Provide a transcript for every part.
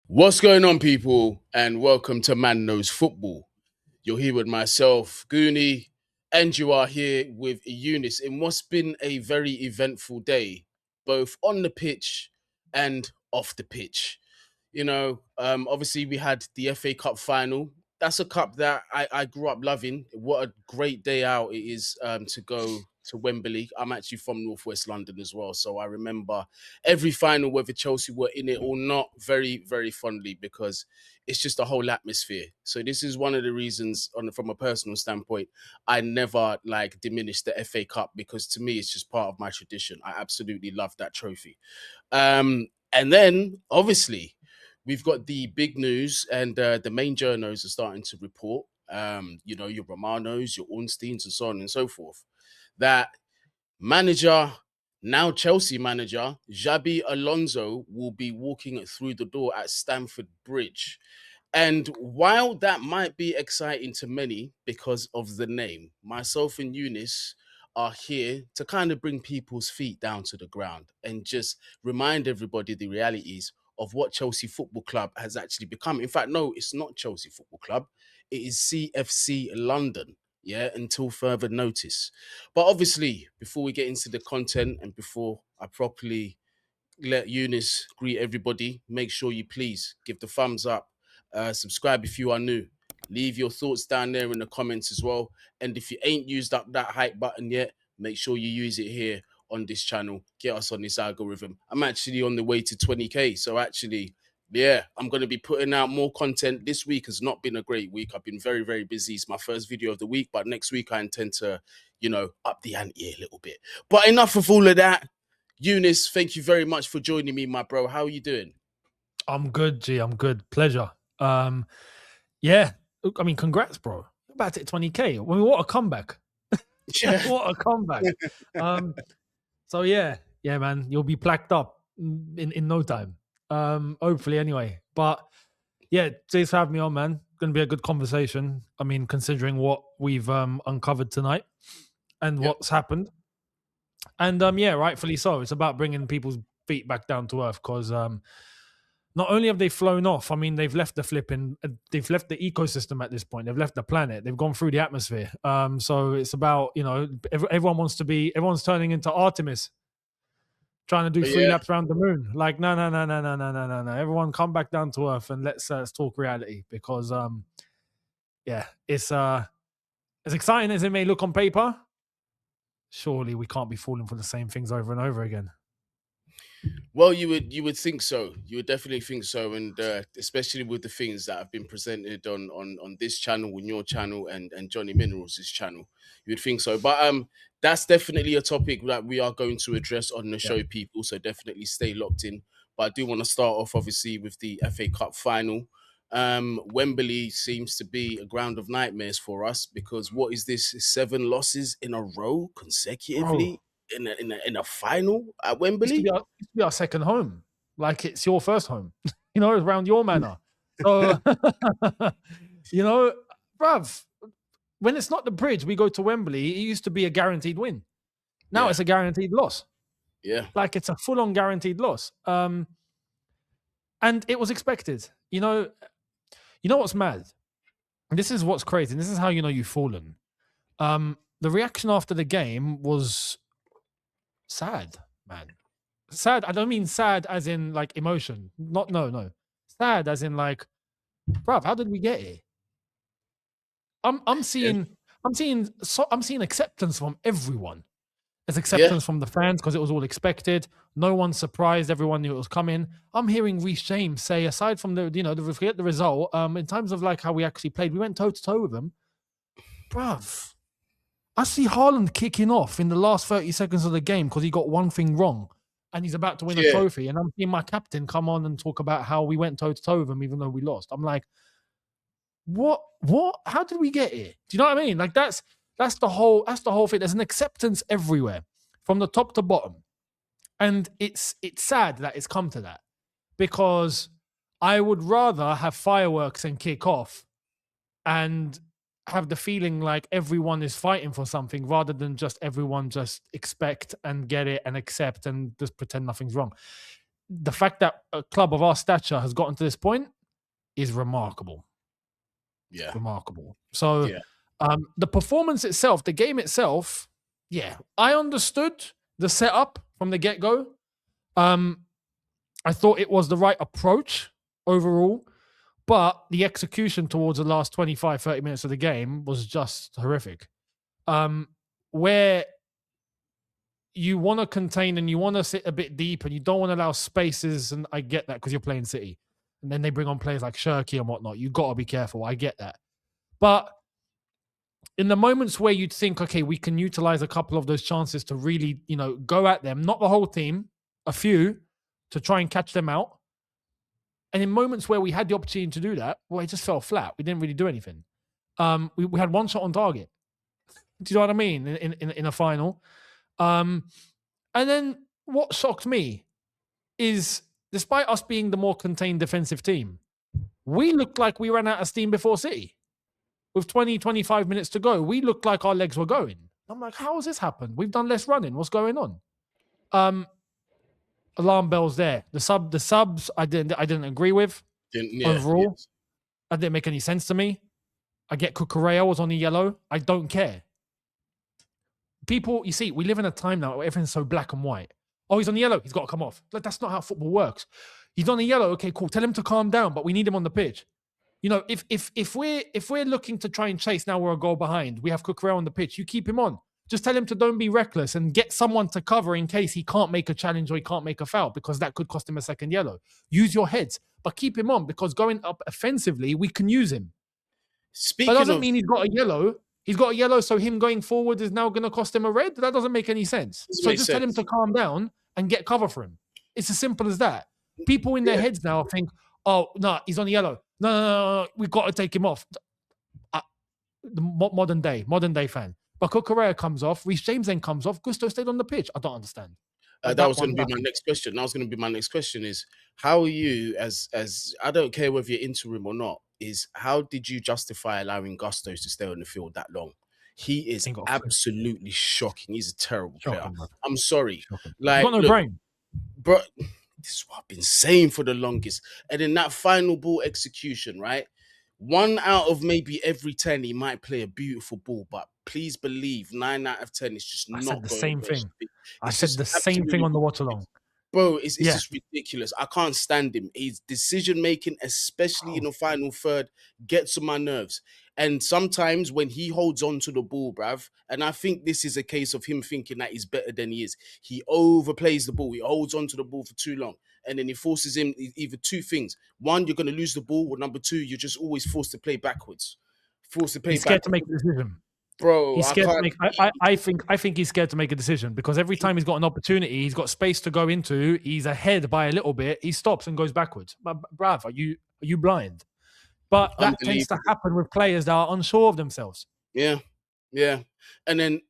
What's going on, people? And welcome to Man Knows Football. You're here with myself, Guni, and you are here with Eunice in what's been a very eventful day, both on the pitch and off the pitch. Obviously we had the FA Cup final. That's a cup that I grew up loving. What a great day out it is to go to Wembley. I'm actually from Northwest London as well, so I remember every final, whether Chelsea were in it or not, very, very fondly because it's just a whole atmosphere. So this is one of the reasons, from a personal standpoint, I never diminish the FA Cup because to me it's just part of my tradition. I absolutely love that trophy. And then obviously we've got the big news, and the main journos are starting to report. Your Romanos, your Ornsteins, and so on and so forth. That manager, now Chelsea manager, Xabi Alonso will be walking through the door at Stamford Bridge. And while that might be exciting to many because of the name, myself and Eunice are here to kind of bring people's feet down to the ground and just remind everybody the realities of what Chelsea Football Club has actually become. In fact, no, it's not Chelsea Football Club. It is CFC London. Yeah, until further notice. But obviously, before we get into the content and before I properly let Eunice greet everybody, make sure you please give the thumbs up, subscribe if you are new, leave your thoughts down there in the comments as well. And if you ain't used up that hype button yet, make sure you use it here on this channel. Get us on this algorithm. I'm actually on the way to 20k, so actually, yeah, I'm going to be putting out more content. This week has not been a great week. I've been very, very busy. It's my first video of the week, but next week I intend to, up the ante a little bit. But enough of all of that. Eunice, thank you very much for joining me, my bro. How are you doing? I'm good, G. I'm good. Pleasure. Yeah. I mean, congrats, bro. You're about to hit 20k. I mean, what a comeback. Yeah. What a comeback. So yeah, man. You'll be plaqued up in no time. Hopefully anyway. But yeah, thanks for having me on, man. Gonna be a good conversation. I mean, considering what we've uncovered tonight and Yep. what's happened. And yeah, rightfully so. It's about bringing people's feet back down to earth because not only have they flown off, I mean, they've left the they've left the ecosystem at this point. They've left the planet. They've gone through the atmosphere. So it's about, everyone wants to be, everyone's turning into Artemis, trying to do 3 Yeah. laps around the moon. Like, no. Everyone come back down to earth and let's talk reality because, yeah, it's as exciting as it may look on paper. Surely we can't be falling for the same things over and over again. Well, you would think so. You would definitely think so, and especially with the things that have been presented on this channel, on your channel, and Johnny Minerals' channel, you would think so. But that's definitely a topic that we are going to address on the Yeah. show, people. So definitely stay locked in. But I do want to start off, obviously, with the FA Cup final. Wembley seems to be a ground of nightmares for us because what is this? 7 losses in a row consecutively Bro, in a final at used to Wembley. be our second home. Like it's your first home, around your manor. So, bruv, when it's not the bridge, we go to Wembley. It used to be a guaranteed win. Now Yeah. it's a guaranteed loss. Yeah. Like it's a full-on guaranteed loss. And it was expected. You know what's mad? This is what's crazy. And this is how you know you've fallen. The reaction after the game was sad, man. Sad. I don't mean sad as in like emotion. No. Sad as in like, bruv, how did we get here? I'm seeing acceptance from everyone. There's acceptance from the fans because it was all expected. No one surprised. Everyone knew it was coming. I'm hearing Reece James say, aside from forget the result, in terms of like how we actually played, we went toe to toe with them. Bruv, I see Haaland kicking off in the last 30 seconds of the game because he got one thing wrong and he's about to win a trophy. And I'm seeing my captain come on and talk about how we went toe to toe with him even though we lost. I'm like, what? How did we get here? Do you know what I mean? Like that's the whole thing. There's an acceptance everywhere from the top to bottom. And it's sad that it's come to that because I would rather have fireworks and kick off and have the feeling like everyone is fighting for something rather than just everyone just expect and get it and accept and just pretend nothing's wrong. the fact that a club of our stature has gotten to this point is remarkable. Yeah. Remarkable. So Yeah. the performance itself, the game itself, yeah, I understood the setup from the get-go. I thought it was the right approach overall, but the execution towards the last 25, 30 minutes of the game was just horrific. Where you want to contain and you want to sit a bit deep and you don't want to allow spaces, and I get that because you're playing City. And then they bring on players like Shirky and whatnot. You got to be careful. I get that. But in the moments where you'd think, okay, we can utilize a couple of those chances to really, go at them, not the whole team, a few, to try and catch them out. And in moments where we had the opportunity to do that, well, it just fell flat. We didn't really do anything. We had one shot on target. Do you know what I mean? In a final. And then what shocked me is, despite us being the more contained defensive team, we looked like we ran out of steam before City. With 20, 25 minutes to go, we looked like our legs were going. I'm like, how has this happened? We've done less running. What's going on? Alarm bells there. The subs, I didn't agree with. Overall. Yes. That didn't make any sense to me. I get Cucurella was on the yellow. I don't care. People, you see, we live in a time now where everything's so black and white. Oh, he's on the yellow. He's got to come off. Like, that's not how football works. He's on the yellow. Okay, cool. Tell him to calm down, but we need him on the pitch. If we're looking to try and chase, now we're a goal behind. We have Cucurella on the pitch. You keep him on. Just tell him to don't be reckless and get someone to cover in case he can't make a challenge or he can't make a foul, because that could cost him a second yellow. Use your heads, but keep him on, because going up offensively, we can use him. But doesn't mean he's got a yellow. He's got a yellow, so him going forward is now going to cost him a red? That doesn't make any sense. So just tell him to calm down and get cover for him. It's as simple as that. People in their heads now think, oh, no, he's on the yellow. No, we've got to take him off. The modern day fan. But Cucurella comes off, Reece James then comes off, Gusto stayed on the pitch. I don't understand. That was going to be my next question. That was going to be my next question is, how are you, as I don't care whether you're interim or not, is how did you justify allowing Gusto to stay on the field that long? He is absolutely shocking. He's a terrible player. Man. I'm sorry. Like, he's got no brain. Bro, this is what I've been saying for the longest. And in that final ball execution, right? 1 out of maybe every 10, he might play a beautiful ball, but please believe 9 out of 10 is just not going. I said the same thing. I said the same thing on the watch along. Bro, it's just ridiculous. I can't stand him. His decision making, especially in the final third, gets on my nerves. And sometimes when he holds on to the ball, bruv, and I think this is a case of him thinking that he's better than he is. He overplays the ball. He holds on to the ball for too long. And then he forces him either two things. One, you're going to lose the ball. Or number two, you're just always forced to play backwards. He's scared to make a decision. Bro, he's scared to make. I think he's scared to make a decision, because every time he's got an opportunity, he's got space to go into. He's ahead by a little bit. He stops and goes backwards. But bruv, are you blind? But that tends to happen with players that are unsure of themselves. Yeah. And then,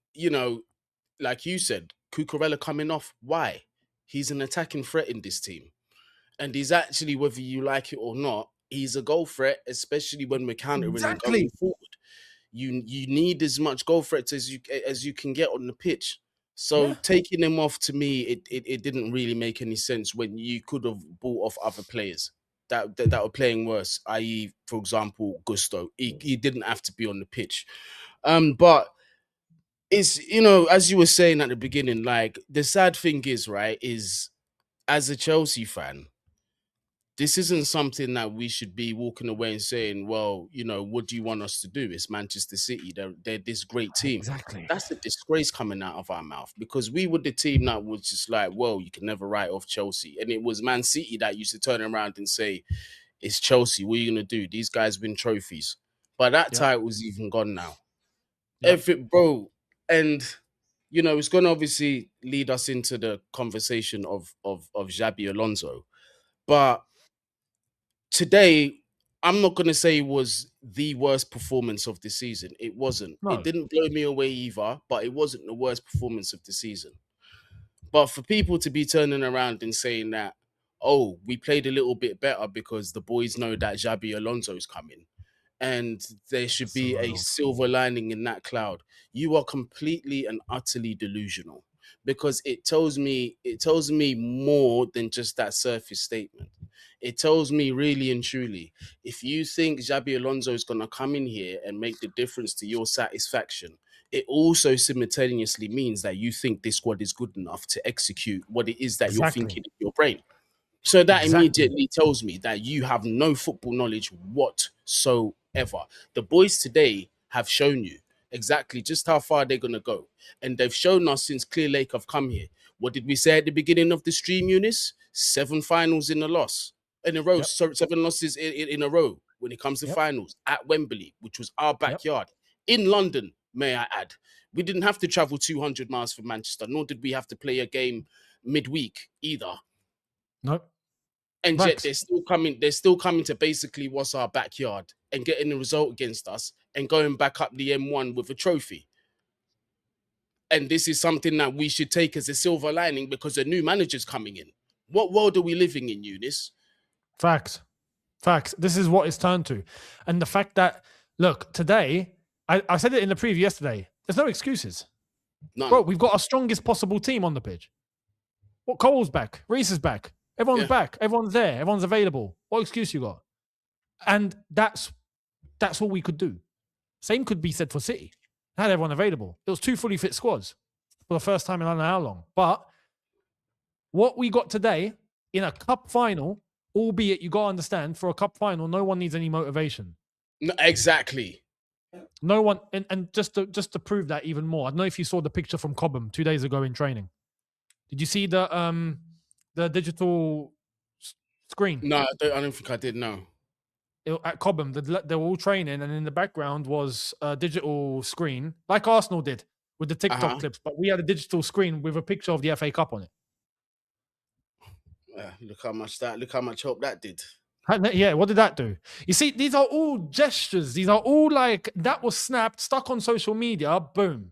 like you said, Cucurella coming off. Why? He's an attacking threat in this team. And he's actually, whether you like it or not, he's a goal threat, especially when we're countering and going forward. You need as much goal threats as you can get on the pitch. So taking him off, to me, it didn't really make any sense when you could have bought off other players that were playing worse, i.e., for example, Gusto. He didn't have to be on the pitch. But it's, as you were saying at the beginning, like, the sad thing is, right, is as a Chelsea fan, this isn't something that we should be walking away and saying, well, what do you want us to do? It's Manchester City. They're this great team. Exactly. That's a disgrace coming out of our mouth, because we were the team that was just like, well, you can never write off Chelsea. And it was Man City that used to turn around and say, it's Chelsea. What are you going to do? These guys win trophies. But that title's even gone now. Bro. And, it's going to obviously lead us into the conversation of Xabi Alonso. But today, I'm not going to say it was the worst performance of the season. It wasn't. No. It didn't blow me away either, but it wasn't the worst performance of the season. But for people to be turning around and saying that, oh, we played a little bit better because the boys know that Xabi Alonso is coming and there should be a silver lining in that cloud, you are completely and utterly delusional. because it tells me more than just that surface statement. It tells me really and truly, if you think Xabi Alonso is going to come in here and make the difference to your satisfaction, it also simultaneously means that you think this squad is good enough to execute what it is that you're Exactly. thinking in your brain. So that Exactly. immediately tells me that you have no football knowledge whatsoever. The boys today have shown you exactly just how far they're going to go. And they've shown us since Clear Lake have come here. What did we say at the beginning of the stream, Eunice? 7 finals in a loss. In a row, Yep. so 7 losses in a row when it comes to Yep. finals at Wembley, which was our Yep. backyard. In London, may I add. We didn't have to travel 200 miles from Manchester, nor did we have to play a game midweek either. Nope. And yet Facts. they're still coming to basically what's our backyard and getting the result against us and going back up the M1 with a trophy. And this is something that we should take as a silver lining because a new manager's coming in. What world are we living in, Eunice? Facts. Facts. This is what it's turned to. And the fact that, look, today, I said it in the preview yesterday, there's no excuses. None. Bro, we've got our strongest possible team on the pitch. What, Cole's back, Reese is back, everyone's back, everyone's there, everyone's available. What excuse you got? And that's all we could do. Same could be said for City. Had everyone available. It was 2 fully fit squads for the first time in I don't know how long. But what we got today in a cup final, albeit you got to understand, for a cup final, no one needs any motivation. No, exactly. No one, and just to prove that even more, I don't know if you saw the picture from Cobham 2 days ago in training. Did you see the digital screen? No, I don't think I did. No. At Cobham, they were all training, and in the background was a digital screen, like Arsenal did with the TikTok clips. But we had a digital screen with a picture of the FA Cup on it. Look how much help that did. Yeah, what did that do? You see, these are all gestures. These are all like, that was snapped, stuck on social media, boom.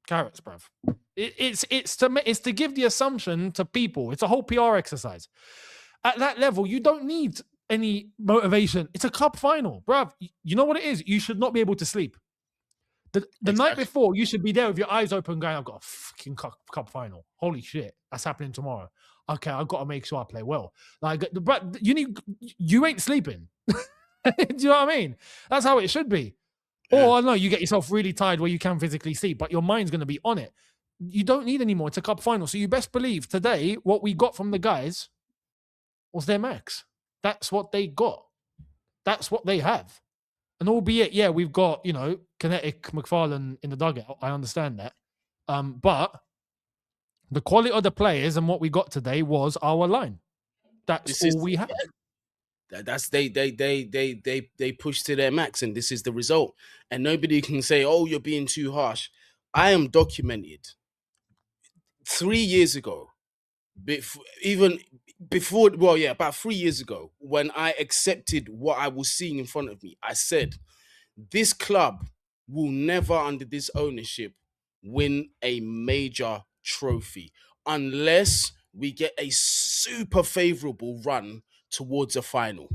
Carrots, bruv. It's to give the assumption to people. It's a whole PR exercise. At that level, you don't need any motivation. It's a cup final, bruv. You know what it is? You should not be able to sleep. The night before, you should be there with your eyes open going, I've got a fucking cup final. Holy shit, that's happening tomorrow. Okay, I've got to make sure I play well. Like, but you ain't sleeping. Do you know what I mean? That's how it should be. Yeah. Or I don't know, you get yourself really tired where you can physically sleep, but your mind's going to be on it. You don't need any more. It's a cup final. So you best believe today, what we got from the guys was their max. That's what they got. That's what they have. And albeit, yeah, we've got, Kinetic, McFarlane in the dugout. I understand that. But the quality of the players and what we got today was our line. That's all we have. That's they pushed to their max, and this is the result. And nobody can say, "Oh, you're being too harsh." I am documented 3 years ago, about 3 years ago, when I accepted what I was seeing in front of me. I said, "This club will never, under this ownership, win a major trophy unless we get a super favorable run towards a final.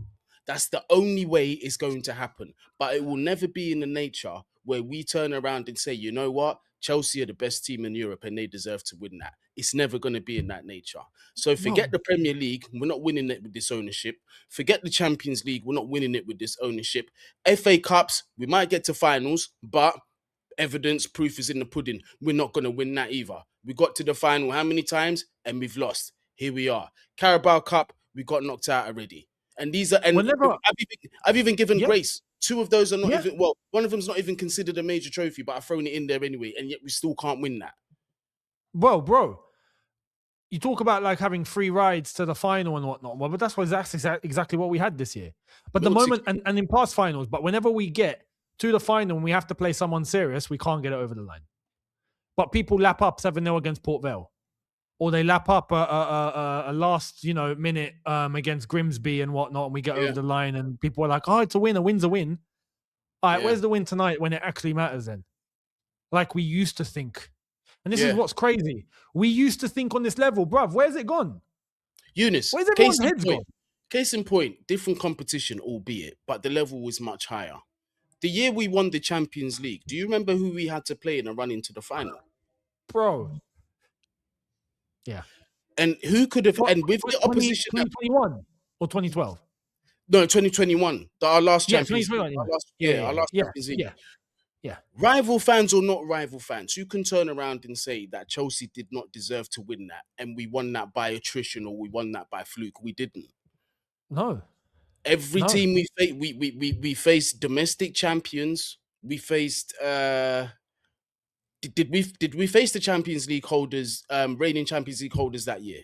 That's the only way it's going to happen. But it will never be in the nature where we turn around and say, you know what? Chelsea are the best team in Europe and they deserve to win that. It's never going to be in that nature. So forget the Premier League. We're not winning it with this ownership. Forget the Champions League. We're not winning it with this ownership. FA Cups, we might get to finals, but evidence, proof is in the pudding. We're not going to win that either. We got to the final how many times? And we've lost. Here we are. Carabao Cup, we got knocked out already. And these are, and I've even given grace. 2 of those are not even, well, one of them's not even considered a major trophy, but I've thrown it in there anyway, and yet we still can't win that. Well, bro, you talk about like having free rides to the final and whatnot. Well, but that's exactly what we had this year. But the moment, and in past finals, but whenever we get to the final and we have to play someone serious, we can't get it over the line. But people lap up 7-0 against Port Vale. Or they lap up a last, minute against Grimsby and whatnot, and we get over the line, and people are like, "Oh, it's a win. A win's a win." All right, where's the win tonight when it actually matters? Then, like we used to think, and this is what's crazy. We used to think on this level, bruv. Where's it gone? Eunice, where's everyone's heads gone? Case in point, different competition, albeit, but the level was much higher. The year we won the Champions League, do you remember who we had to play in a run into the final? bro. Yeah. And who could have, and with the 20, opposition, 2021 or 2012? no, 2021, our last Yeah, Champions League, 2021. our last, our Yeah. last Yeah. Champions League. Yeah. Yeah. Rival fans or not rival fans, you can turn around and say that Chelsea did not deserve to win that, and we won that by attrition or we won that by fluke. We didn't. No. Every team we faced domestic champions. We faced did we face the Champions League holders, reigning Champions League holders that year?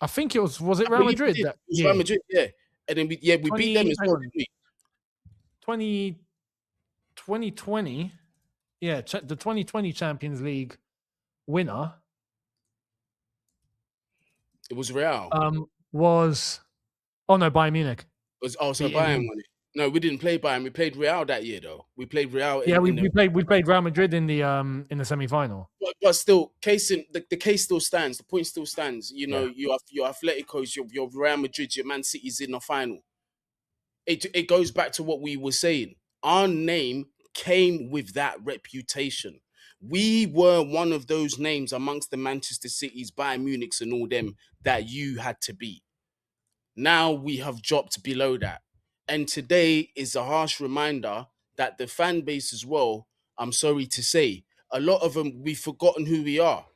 I think it was it I Real believe we Madrid did. that It was Real year? Madrid, yeah. And then we beat them as well, didn't we? 2020. Yeah, the 2020 Champions League winner It was Real. Was Bayern Munich. So Bayern won it. No, we didn't play Bayern. We played Real that year, though. We played Real. We played Real Madrid in the semi-final. But still, the case still stands. The point still stands. You know, your Atleticos, your Real Madrid, your Man City's in the final. It goes back to what we were saying. Our name came with that reputation. We were one of those names amongst the Manchester Cities, Bayern Munichs, and all them that you had to beat. Now we have dropped below that. And today is a harsh reminder that the fan base as well, I'm sorry to say, a lot of them, we've forgotten who we are.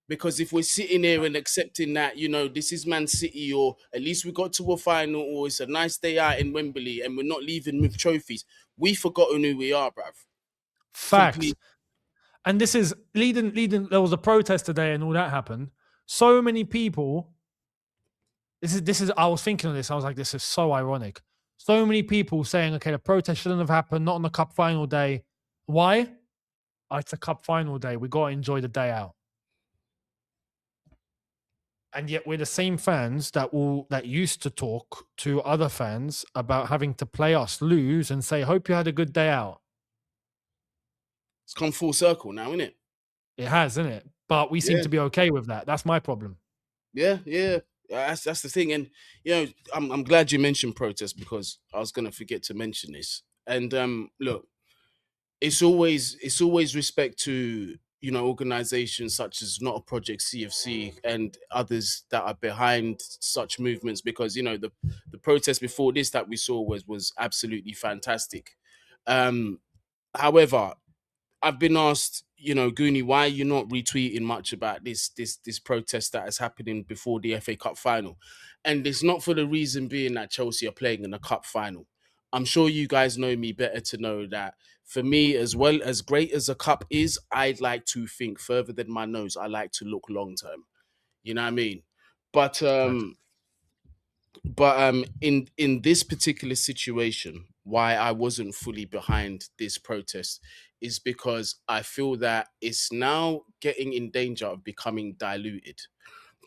Because if we're sitting here and accepting that, you know, this is Man City, or at least we got to a final, or it's a nice day out in Wembley and we're not leaving with trophies, we've forgotten who we are, bruv. Facts. And this is leading. There was a protest today and all that happened. So many people. This is. I was thinking of this. I was like, this is so ironic. So many people saying, okay, the protest shouldn't have happened, not on the cup final day. Why? It's a cup final day. We got to enjoy the day out. And yet we're the same fans that used to talk to other fans about having to play us lose and say, hope you had a good day out. It's come full circle now, isn't it? It has, isn't it? But we seem to be okay with that. That's my problem. Yeah. That's the thing. And, you know, I'm glad you mentioned protest, because I was going to forget to mention this. And look, it's always respect to, you know, organizations such as Not a Project CFC and others that are behind such movements, because, you know, the protest before this that we saw was absolutely fantastic. However, I've been asked, you know, Guni, why are you not retweeting much about this protest that is happening before the FA Cup final? And it's not for the reason being that Chelsea are playing in the cup final. I'm sure you guys know me better to know that for me, as well as great as a cup is, I'd like to think further than my nose. I like to look long term. You know what I mean? But in this particular situation, why I wasn't fully behind this protest is because I feel that it's now getting in danger of becoming diluted.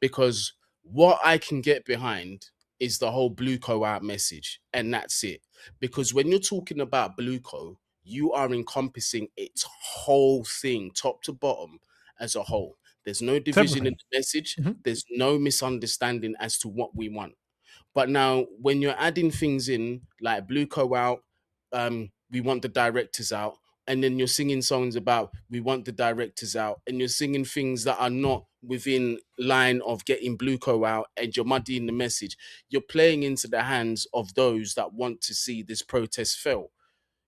Because what I can get behind is the whole Blueco out message, and that's it. Because when you're talking about Blueco, you are encompassing its whole thing, top to bottom, as a whole. There's no division in the message. Mm-hmm. There's no misunderstanding as to what we want. But now, when you're adding things in like Blueco out, we want the directors out, and then you're singing songs about we want the directors out, and you're singing things that are not within line of getting Blueco out, and you're muddying the message. You're playing into the hands of those that want to see this protest fail.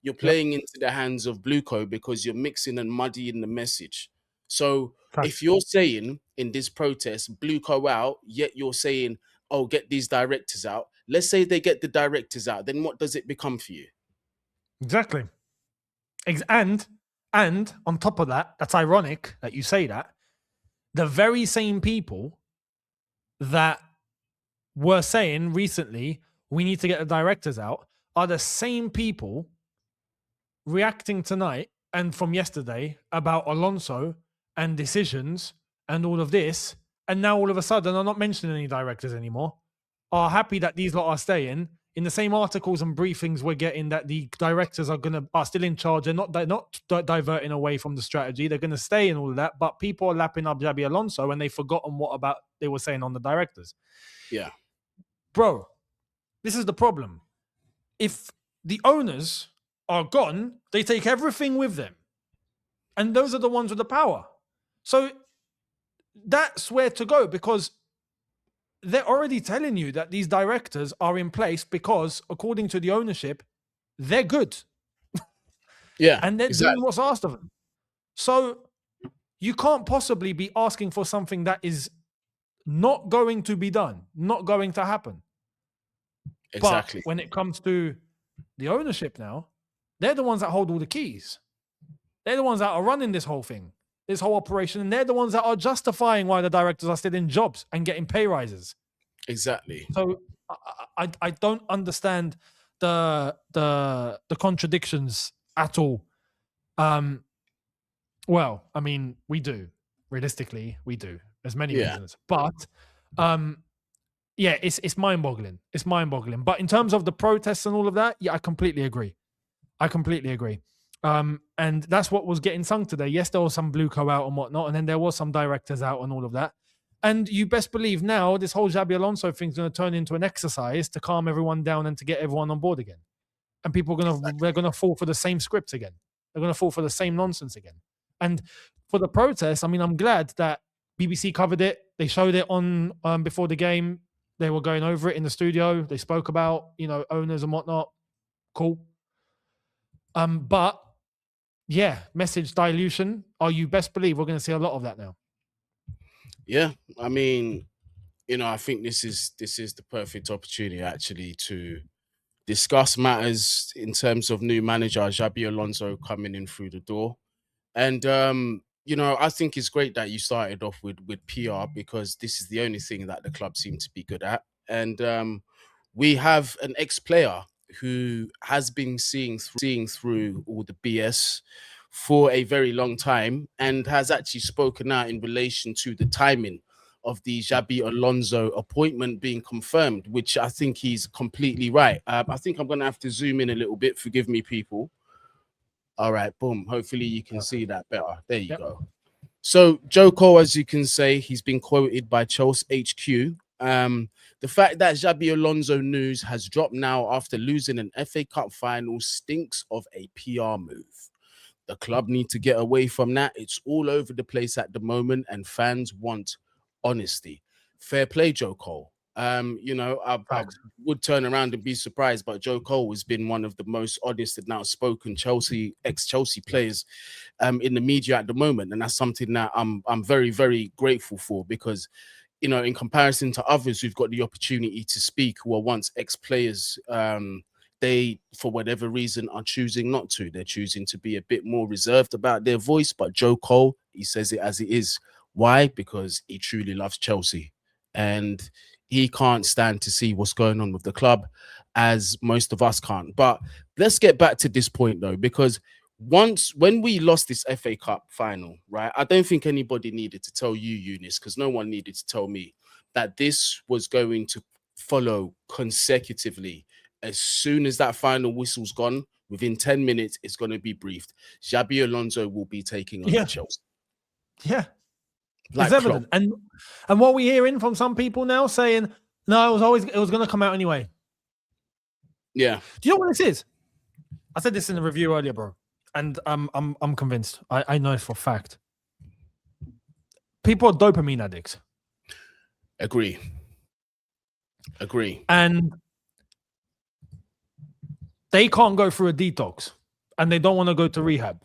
You're playing into the hands of Blueco because you're mixing and muddying the message. So if you're saying in this protest, Blueco out, yet you're saying, oh, get these directors out. Let's say they get the directors out. Then what does it become for you? Exactly. And on top of that, that's ironic that you say that. The very same people that were saying recently, we need to get the directors out, are the same people reacting tonight and from yesterday about Alonso and decisions and all of this. And now all of a sudden are not mentioning any directors anymore, are happy that these lot are staying. In the same articles and briefings we're getting that the directors are still in charge. They're not diverting away from the strategy. They're going to stay and all of that. But people are lapping up Xabi Alonso and they've forgotten what about they were saying on the directors. Yeah. Bro, this is the problem. If the owners are gone, they take everything with them. And those are the ones with the power. So that's where to go, because they're already telling you that these directors are in place because, according to the ownership, they're good. Yeah, and they're exactly. doing what's asked of them. So you can't possibly be asking for something that is not going to be done, not going to happen. Exactly. But when it comes to the ownership now, they're the ones that hold all the keys. They're the ones that are running this whole thing, this whole operation, and they're the ones that are justifying why the directors are still in jobs and getting pay rises. Exactly. So I don't understand the contradictions at all. Well, I mean, we do. Realistically, we do. There's many reasons. But yeah, it's mind-boggling. It's mind-boggling. But in terms of the protests and all of that, yeah, I completely agree. And that's what was getting sung today. Yes, there was some blue co out and whatnot, and then there was some directors out and all of that. And you best believe now this whole Xabi Alonso thing is going to turn into an exercise to calm everyone down and to get everyone on board again. And people are they're going to fall for the same script again. They're going to fall for the same nonsense again. And for the protest, I mean, I'm glad that BBC covered it. They showed it on before the game. They were going over it in the studio. They spoke about, owners and whatnot. Cool. But yeah, message dilution. You best believe we're going to see a lot of that now. Yeah, I mean, I think this is the perfect opportunity actually to discuss matters in terms of new manager Xabi Alonso coming in through the door. And I think it's great that you started off with PR, because this is the only thing that the club seem to be good at. And we have an ex-player who has been seeing through all the BS for a very long time, and has actually spoken out in relation to the timing of the Xabi Alonso appointment being confirmed, which I think he's completely right. I think I'm going to have to zoom in a little bit. Forgive me, people. All right, boom. Hopefully you can see that better. There you go. So Joe Cole, as you can say, he's been quoted by Chelsea HQ. The fact that Xabi Alonso news has dropped now after losing an FA Cup final stinks of a PR move. The club need to get away from that. It's all over the place at the moment, and fans want honesty. Fair play, Joe Cole. I would turn around and be surprised, but Joe Cole has been one of the most honest and outspoken ex-Chelsea players in the media at the moment, and that's something that I'm very, very grateful for, because in comparison to others who've got the opportunity to speak, who are once ex-players, they, for whatever reason, are choosing not to. They're choosing to be a bit more reserved about their voice. But Joe Cole, he says it as it is. Why? Because he truly loves Chelsea, and he can't stand to see what's going on with the club, as most of us can't. But let's get back to this point, though, because when we lost this FA Cup final, right, I don't think anybody needed to tell you, Eunice, because no one needed to tell me that this was going to follow consecutively. As soon as that final whistle's gone, within 10 minutes, it's going to be briefed. Xabi Alonso will be taking over Chelsea. Yeah. It's evident. And what we're hearing from some people now saying, no, it was going to come out anyway. Yeah. Do you know what this is? I said this in the review earlier, bro. And I'm convinced. I know it for a fact. People are dopamine addicts. Agree. And they can't go through a detox, and they don't want to go to rehab.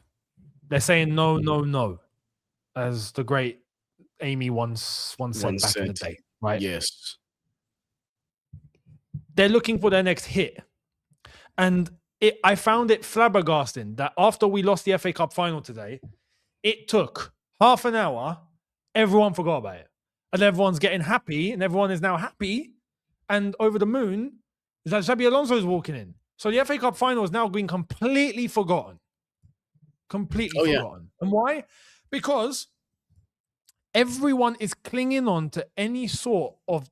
They're saying no, no, no, as the great Amy once said back in the day, right? Yes. They're looking for their next hit. And I found it flabbergasting that after we lost the FA Cup final today, it took half an hour, everyone forgot about it. And everyone's getting happy, and everyone is now happy and over the moon is that Xabi Alonso is walking in. So the FA Cup final is now being completely forgotten. Completely forgotten. And why? Because everyone is clinging on to any sort of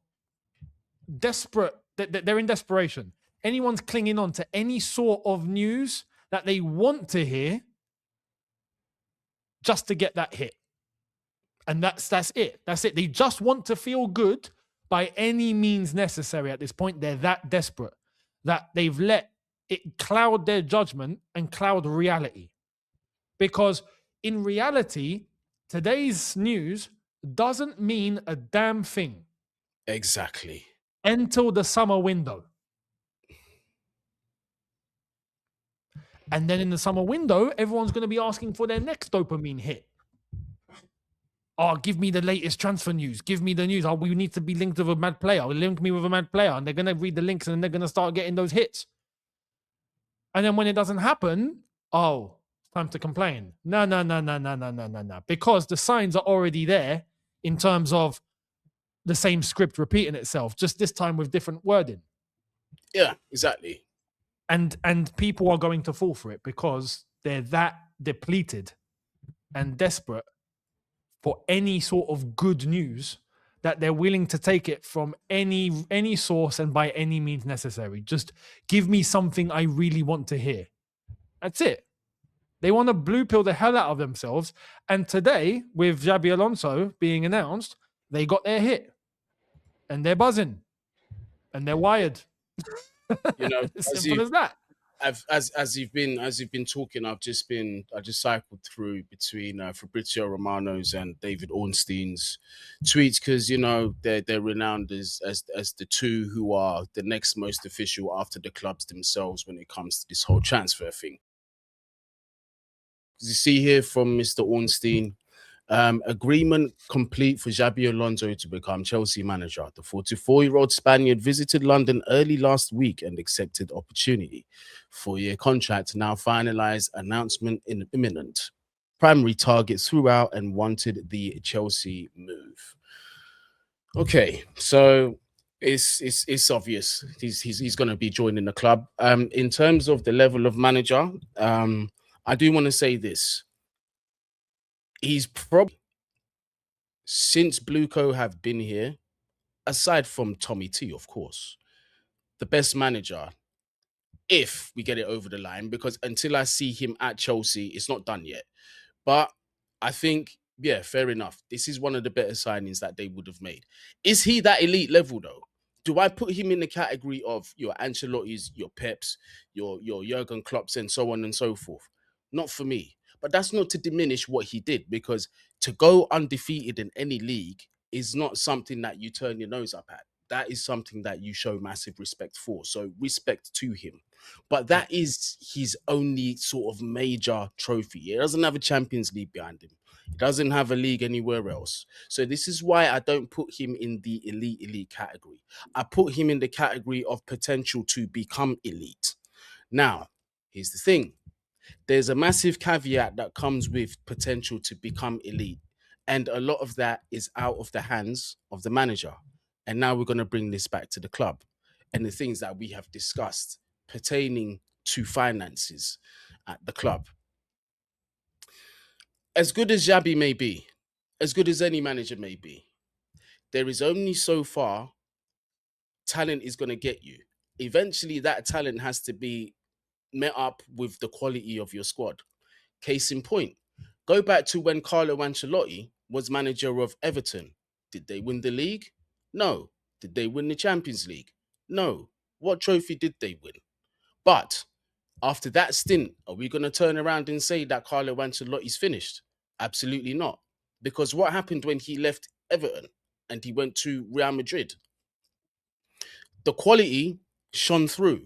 desperate, they're in desperation. Anyone's clinging on to any sort of news that they want to hear just to get that hit. And that's it. That's it. They just want to feel good by any means necessary at this point. They're that desperate that they've let it cloud their judgment and cloud reality. Because in reality, today's news doesn't mean a damn thing. Exactly. Until the summer window. And then in the summer window, everyone's going to be asking for their next dopamine hit. Oh, give me the latest transfer news. Give me the news. Oh, we need to be linked with a mad player. Link me with a mad player. And they're going to read the links and then they're going to start getting those hits. And then when it doesn't happen, oh, it's time to complain. No. Because the signs are already there in terms of the same script repeating itself, just this time with different wording. Yeah, exactly. And people are going to fall for it because they're that depleted and desperate for any sort of good news that they're willing to take it from any source and by any means necessary. Just give me something I really want to hear. That's it. They want to blue pill the hell out of themselves. And today, with Xabi Alonso being announced, they got their hit. And they're buzzing. And they're wired. You know, simple as that. As you've been talking, I just cycled through between Fabrizio Romano's and David Ornstein's tweets because they're renowned as the two who are the next most official after the clubs themselves when it comes to this whole transfer thing. As you see here from Mr. Ornstein, agreement complete for Xabi Alonso to become Chelsea manager. The 44-year-old Spaniard visited London early last week and accepted opportunity. 4-year contract now finalized, announcement imminent. Primary targets throughout and wanted the Chelsea move. Okay, so it's obvious he's going to be joining the club. In terms of the level of manager, I do want to say this. He's probably, since Blueco have been here, aside from Tommy T, of course, the best manager, if we get it over the line, because until I see him at Chelsea, it's not done yet. But I think, yeah, fair enough. This is one of the better signings that they would have made. Is he that elite level, though? Do I put him in the category of your Ancelottis, your Peps, your Jurgen Klopps, and so on and so forth? Not for me. But that's not to diminish what he did, because to go undefeated in any league is not something that you turn your nose up at. That is something that you show massive respect for. So respect to him. But that is his only sort of major trophy. He doesn't have a Champions League behind him. He doesn't have a league anywhere else. So this is why I don't put him in the elite category. I put him in the category of potential to become elite. Now, here's the thing. There's a massive caveat that comes with potential to become elite. And a lot of that is out of the hands of the manager. And now we're going to bring this back to the club and the things that we have discussed pertaining to finances at the club. As good as Xabi may be, as good as any manager may be, there is only so far talent is going to get you. Eventually, that talent has to be met up with the quality of your squad. Case in point, go back to when Carlo Ancelotti was manager of Everton. Did they win the league? No. Did they win the Champions League? No. What trophy did they win? But after that stint, are we going to turn around and say that Carlo Ancelotti's finished? Absolutely not. Because what happened when he left Everton and he went to Real Madrid? The quality shone through.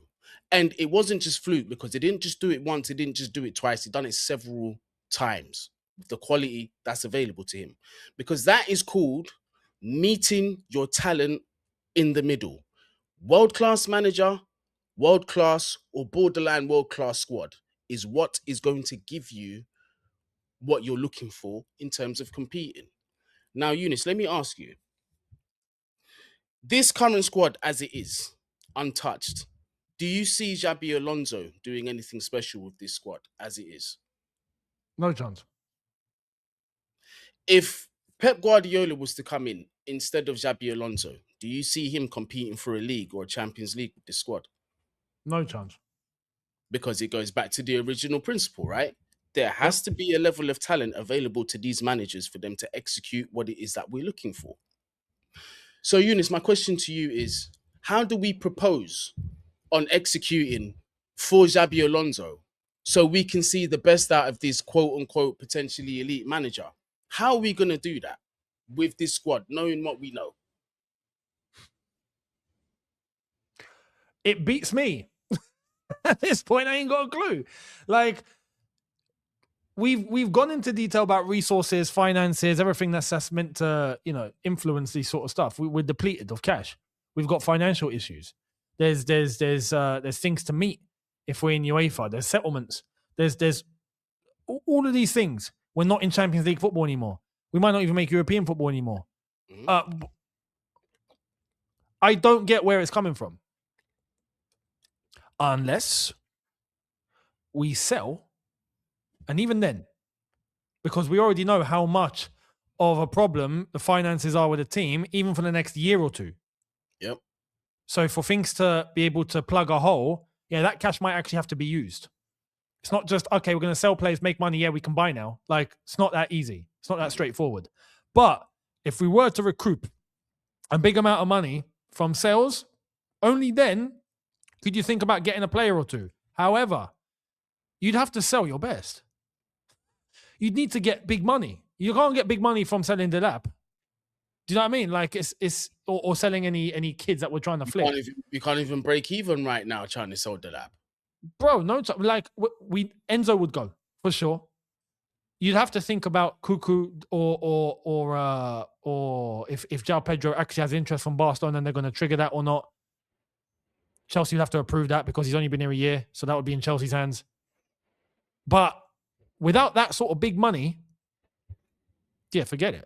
And it wasn't just fluke, because they didn't just do it once, they didn't just do it twice, they done it several times. The quality that's available to him. Because that is called meeting your talent in the middle. World-class manager, world-class or borderline world-class squad is what is going to give you what you're looking for in terms of competing. Now, Eunice, let me ask you. This current squad as it is, untouched, do you see Xabi Alonso doing anything special with this squad as it is? No chance. If Pep Guardiola was to come in instead of Xabi Alonso, do you see him competing for a league or a Champions League with this squad? No chance. Because it goes back to the original principle, right? There has to be a level of talent available to these managers for them to execute what it is that we're looking for. So, Eunice, my question to you is, how do we propose on executing for Xabi Alonso so we can see the best out of this quote-unquote potentially elite manager? How are we going to do that? with this squad, knowing what we know? It beats me. At this point, I ain't got a clue. Like, we've gone into detail about resources, finances, everything that's meant to, influence these sort of stuff. We're depleted of cash. We've got financial issues. There's things to meet if we're in UEFA. There's settlements. There's all of these things. We're not in Champions League football anymore. We might not even make European football anymore. I don't get where it's coming from. Unless we sell, and even then, because we already know how much of a problem the finances are with the team, even for the next year or two. Yep. So for things to be able to plug a hole, that cash might actually have to be used. It's not just, okay, we're going to sell players, make money, we can buy now. Like, it's not that easy. It's not that straightforward. But if we were to recoup a big amount of money from sales, only then could you think about getting a player or two. However, you'd have to sell your best. You'd need to get big money. You can't get big money from selling the lap. Do you know what I mean? Like, it's or selling any kids that we're trying to flip. You can't even break even right now trying to sell the lap. Bro, no, like Enzo would go for sure. You'd have to think about Cuckoo or if João Pedro actually has interest from Barcelona and they're going to trigger that or not. Chelsea would have to approve that because he's only been here a year, so that would be in Chelsea's hands. But without that sort of big money, forget it.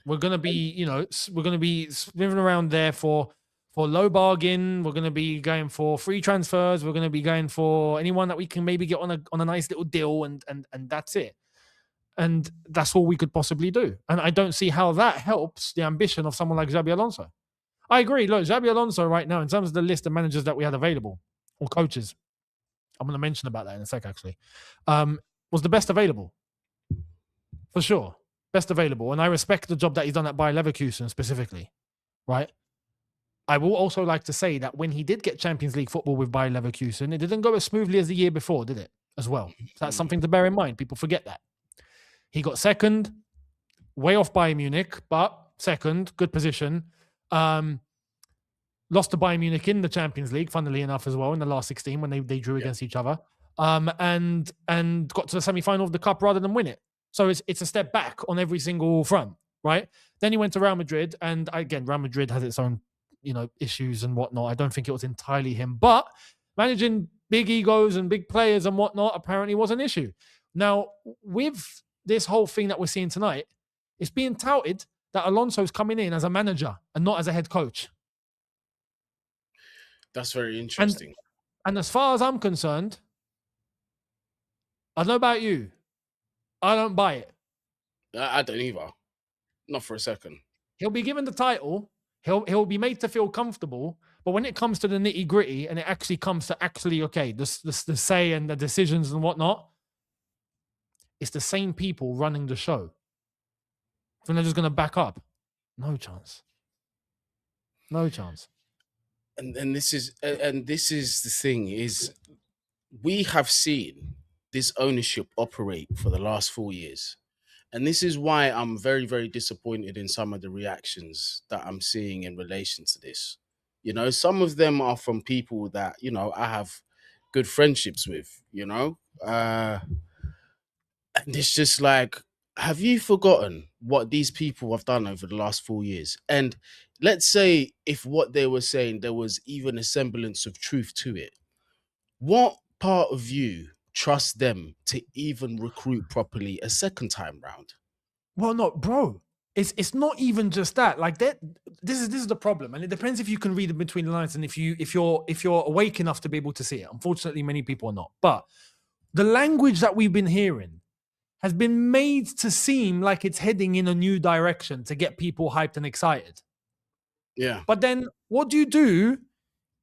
We're going to be, we're going to be living around there for low bargain. We're going to be going for free transfers. We're going to be going for anyone that we can maybe get on a nice little deal, and that's it. And that's all we could possibly do. And I don't see how that helps the ambition of someone like Xabi Alonso. I agree. Look, Xabi Alonso right now, in terms of the list of managers that we had available, or coaches, I'm going to mention about that in a sec, actually, was the best available. For sure. Best available. And I respect the job that he's done at Bayer Leverkusen specifically, right? I will also like to say that when he did get Champions League football with Bayer Leverkusen, it didn't go as smoothly as the year before, did it? As well. So that's something to bear in mind. People forget that. He got second, way off Bayern Munich, but second, good position. Lost to Bayern Munich in the Champions League, funnily enough, as well, in the last 16 when they drew against each other. And got to the semi-final of the Cup rather than win it. So it's a step back on every single front, right? Then he went to Real Madrid, and again, Real Madrid has its own, issues and whatnot. I don't think it was entirely him, but managing big egos and big players and whatnot apparently was an issue. Now, with this whole thing that we're seeing tonight, it's being touted that Alonso's coming in as a manager and not as a head coach. That's very interesting. And as far as I'm concerned, I don't know about you, I don't buy it. I don't either. Not for a second. He'll be given the title. He'll be made to feel comfortable. But when it comes to the nitty gritty and it actually comes to the say and the decisions and whatnot, it's the same people running the show. Then they're just going to back up. No chance. No chance. And this is the thing is, we have seen this ownership operate for the last 4 years. And this is why I'm very, very disappointed in some of the reactions that I'm seeing in relation to this. Some of them are from people that, I have good friendships with, and it's just like, have you forgotten what these people have done over the last 4 years? And let's say if what they were saying, there was even a semblance of truth to it. What part of you trust them to even recruit properly a second time round? Well, no, bro. It's not even just that. Like that. This is the problem, and it depends if you can read it between the lines and if you're awake enough to be able to see it. Unfortunately, many people are not. But the language that we've been hearing has been made to seem like it's heading in a new direction to get people hyped and excited. Yeah. But then what do you do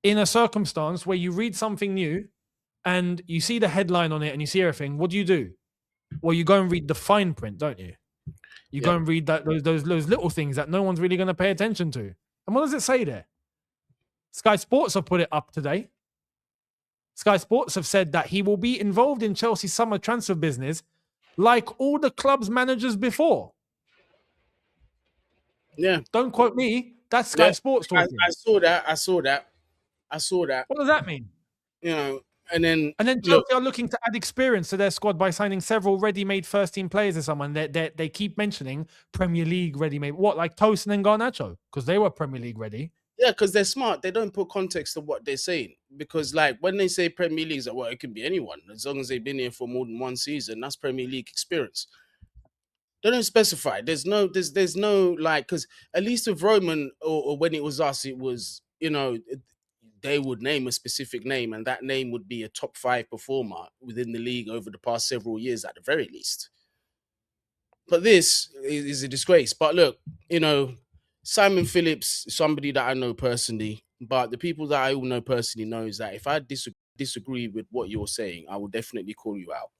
in a circumstance where you read something new and you see the headline on it and you see everything? What do? Well, you go and read the fine print, don't you? You go and read those little things that no one's really going to pay attention to. And what does it say there? Sky Sports have put it up today. Sky Sports have said that he will be involved in Chelsea's summer transfer business like all the club's managers before. Yeah. Don't quote me. That's Sky Sports talking. I saw that. What does that mean? You know, and then And then look, Chelsea are looking to add experience to their squad by signing several ready-made first-team players or someone. They keep mentioning Premier League ready-made. What, like Tosin and Garnacho? Because they were Premier League ready. yeah, because they're smart. They don't put context to what they're saying. Because like when they say Premier League, it's like, well, it can be anyone as long as they've been here for more than one season. That's Premier League experience. They don't specify. There's no like because at least with Roman or when it was us, it was they would name a specific name and that name would be a top 5 performer within the league over the past several years at the very least. But this is a disgrace. But look, Simon Phillips, somebody that I know personally, but the people that I all know personally knows that if I disagree with what you're saying, I will definitely call you out.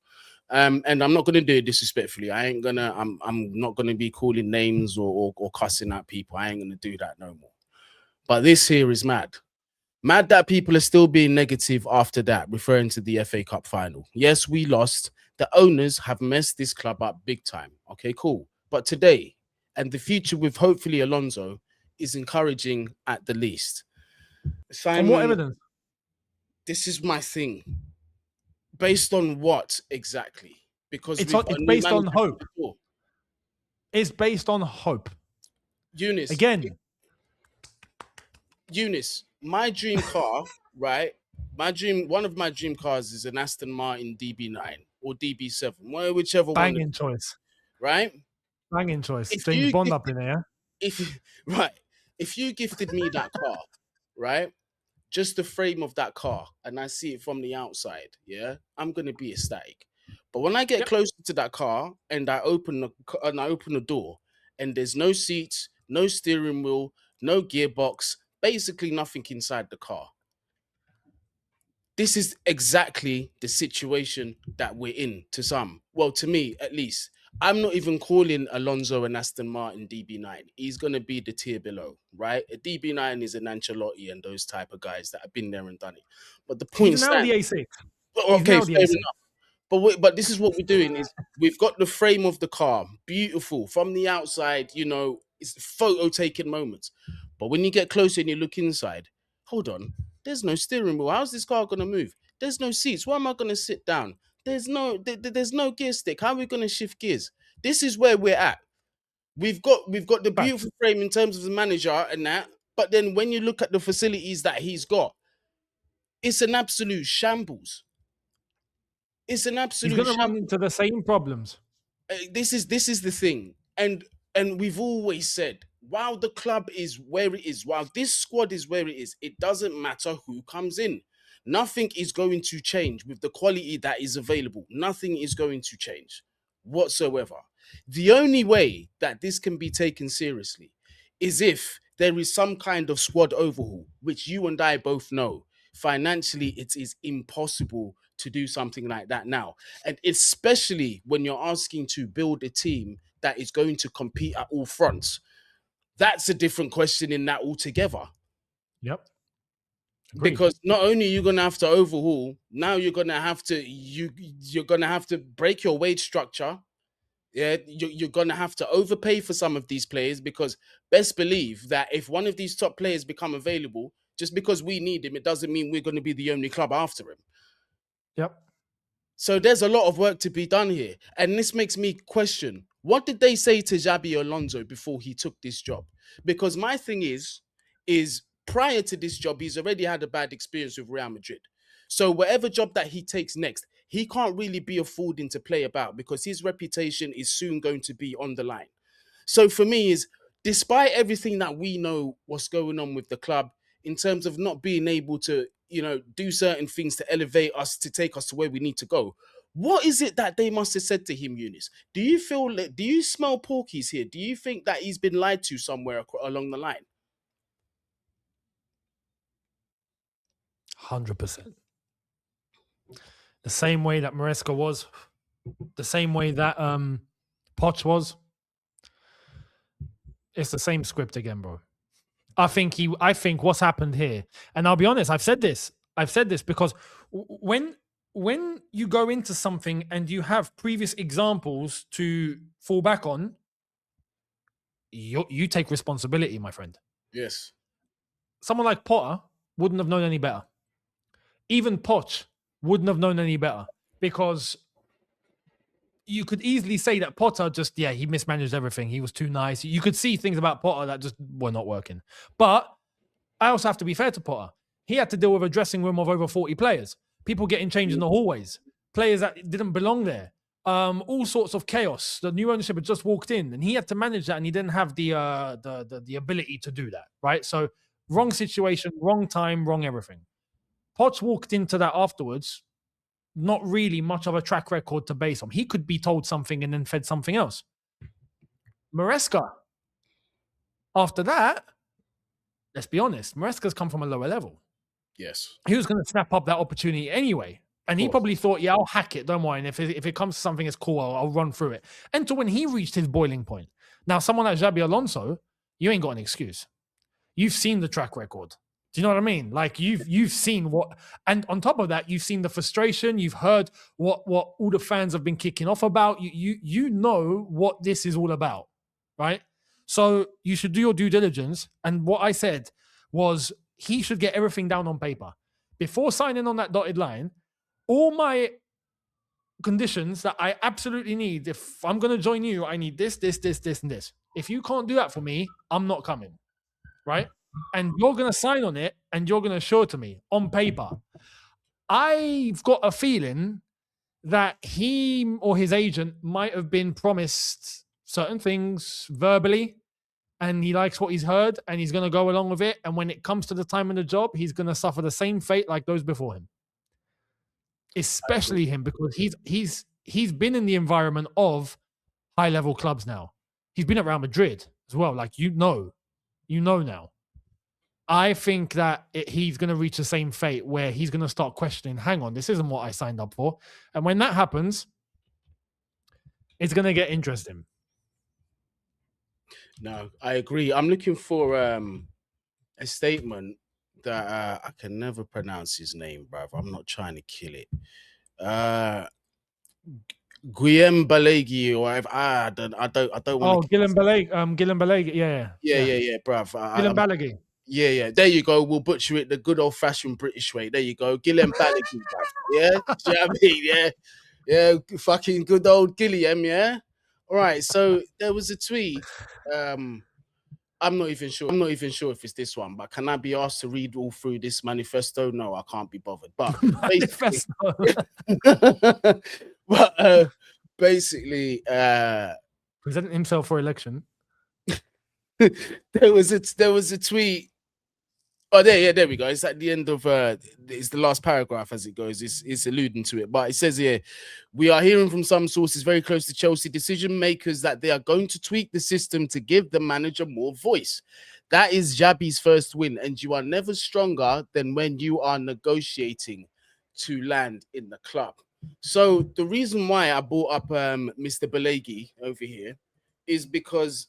And I'm not gonna do it disrespectfully. I'm not gonna be calling names or cussing at people. I ain't gonna do that no more. But this here is mad. Mad that people are still being negative after that, referring to the FA Cup final. Yes, we lost. The owners have messed this club up big time. Okay, cool. But today and the future with hopefully Alonso is encouraging at the least. On what Simon, evidence? this is my thing. Based on what exactly? Because It's we've got a new based on manager hope. before. It's based on hope. Eunice, Again, my dream car, right? One of my dream cars is an Aston Martin DB9 or DB7, whichever one, banging choice. right? Banging choice. If James you Bond gifted, up in there. if right, if you gifted me that car, right? Just the frame of that car, and I see it from the outside, yeah, I'm gonna be ecstatic. But when I get Yep. closer to that car and I open the door, and there's no seats, no steering wheel, no gearbox, basically nothing inside the car. This is exactly the situation that we're in to some. Well, to me, at least. I'm not even calling Alonso and Aston Martin DB9. He's going to be the tier below, right? A DB9 is an Ancelotti and those type of guys that have been there and done it. But the He's point now the stands. A6. He's Okay, now the fair A6. enough. But this is what we're doing is we've got the frame of the car, beautiful from the outside. It's photo taking moments. But when you get closer and you look inside, hold on, there's no steering wheel. How's this car gonna move? There's no seats. Where am I gonna sit down? There's no gear stick. How are we gonna shift gears? This is where we're at. We've got the Fact. beautiful frame in terms of the manager and that. But then when you look at the facilities that he's got, it's an absolute shambles. It's an He's absolute going to run shambles. into the same problems. This is the thing, and we've always said, while the club is where it is, while this squad is where it is, it doesn't matter who comes in. Nothing is going to change with the quality that is available. Nothing is going to change whatsoever. The only way that this can be taken seriously is if there is some kind of squad overhaul, which you and I both know financially it is impossible to do something like that now. And especially when you're asking to build a team that is going to compete at all fronts. That's a different question in that altogether. Yep. Agreed. Because not only are you gonna have to overhaul, now you're gonna have to break your wage structure. Yeah, you're gonna have to overpay for some of these players because best believe that if one of these top players become available, just because we need him, it doesn't mean we're gonna be the only club after him. Yep. So there's a lot of work to be done here. And this makes me question, what did they say to Xabi Alonso before he took this job? Because my thing is prior to this job, he's already had a bad experience with Real Madrid. So whatever job that he takes next, he can't really be affording to play about because his reputation is soon going to be on the line. So for me is, despite everything that we know what's going on with the club in terms of not being able to, do certain things to elevate us, to take us to where we need to go. What is it that they must have said to him, Eunice? Do you smell porkies here? Do you think that he's been lied to somewhere along the line? 100%. The same way that Maresca was, the same way that Poch was. It's the same script again, bro. I think what's happened here, and I'll be honest, I've said this because when you go into something and you have previous examples to fall back on, you take responsibility, my friend. Yes. Someone like Potter wouldn't have known any better. Even Poch wouldn't have known any better, because you could easily say that Potter he mismanaged everything. He was too nice. You could see things about Potter that just were not working. But I also have to be fair to Potter. He had to deal with a dressing room of over 40 players, people getting changed in the hallways, players that didn't belong there, all sorts of chaos. The new ownership had just walked in, and he had to manage that, and he didn't have the ability to do that, right? So wrong situation, wrong time, wrong everything. Potts walked into that afterwards, not really much of a track record to base on. He could be told something and then fed something else. Maresca, after that, let's be honest, Maresca's come from a lower level. Yes. He was going to snap up that opportunity anyway. And he probably thought, I'll hack it, don't worry. And if it comes to something that's cool, I'll run through it. And to when he reached his boiling point. Now, someone like Xabi Alonso, you ain't got an excuse. You've seen the track record. Do you know what I mean? Like you've seen what, and on top of that, you've seen the frustration. You've heard what all the fans have been kicking off about. You know what this is all about, right? So you should do your due diligence. And what I said was he should get everything down on paper before signing on that dotted line. All my conditions that I absolutely need. If I'm going to join you, I need this, and this. If you can't do that for me, I'm not coming, right? And you're going to sign on it, and you're going to show it to me on paper. I've got a feeling that he or his agent might have been promised certain things verbally, and he likes what he's heard, and he's going to go along with it. And when it comes to the time of the job, he's going to suffer the same fate like those before him. Especially him, because he's been in the environment of high-level clubs now. He's been at Real Madrid as well. Like, you know now. I think that he's going to reach the same fate where he's going to start questioning, hang on, this isn't what I signed up for. And when that happens, it's going to get interesting. No, I agree. I'm looking for a statement that I can never pronounce his name, bruv. I'm not trying to kill it. Guillem Balegi, or I don't want to. Guillem Balegi, yeah, bruv. Guillem Balegi. Yeah. There you go. We'll butcher it the good old fashioned British way. There you go. Guillem Balegi, bruv. Yeah? Do you know what I mean? Yeah. Yeah. Fucking good old Gilliam, yeah? All right. So there was a tweet. I'm not even sure if it's this one, but can I be asked to read all through this manifesto? No, I can't be bothered. But manifesto. Basically, presenting himself for election. there was a tweet. Oh, there we go. It's at the end of it's the last paragraph as it goes. It's alluding to it, but it says here, we are hearing from some sources very close to Chelsea decision makers that they are going to tweak the system to give the manager more voice. That is Xabi's first win, and you are never stronger than when you are negotiating to land in the club. So the reason why I brought up Mr. Balegi over here is because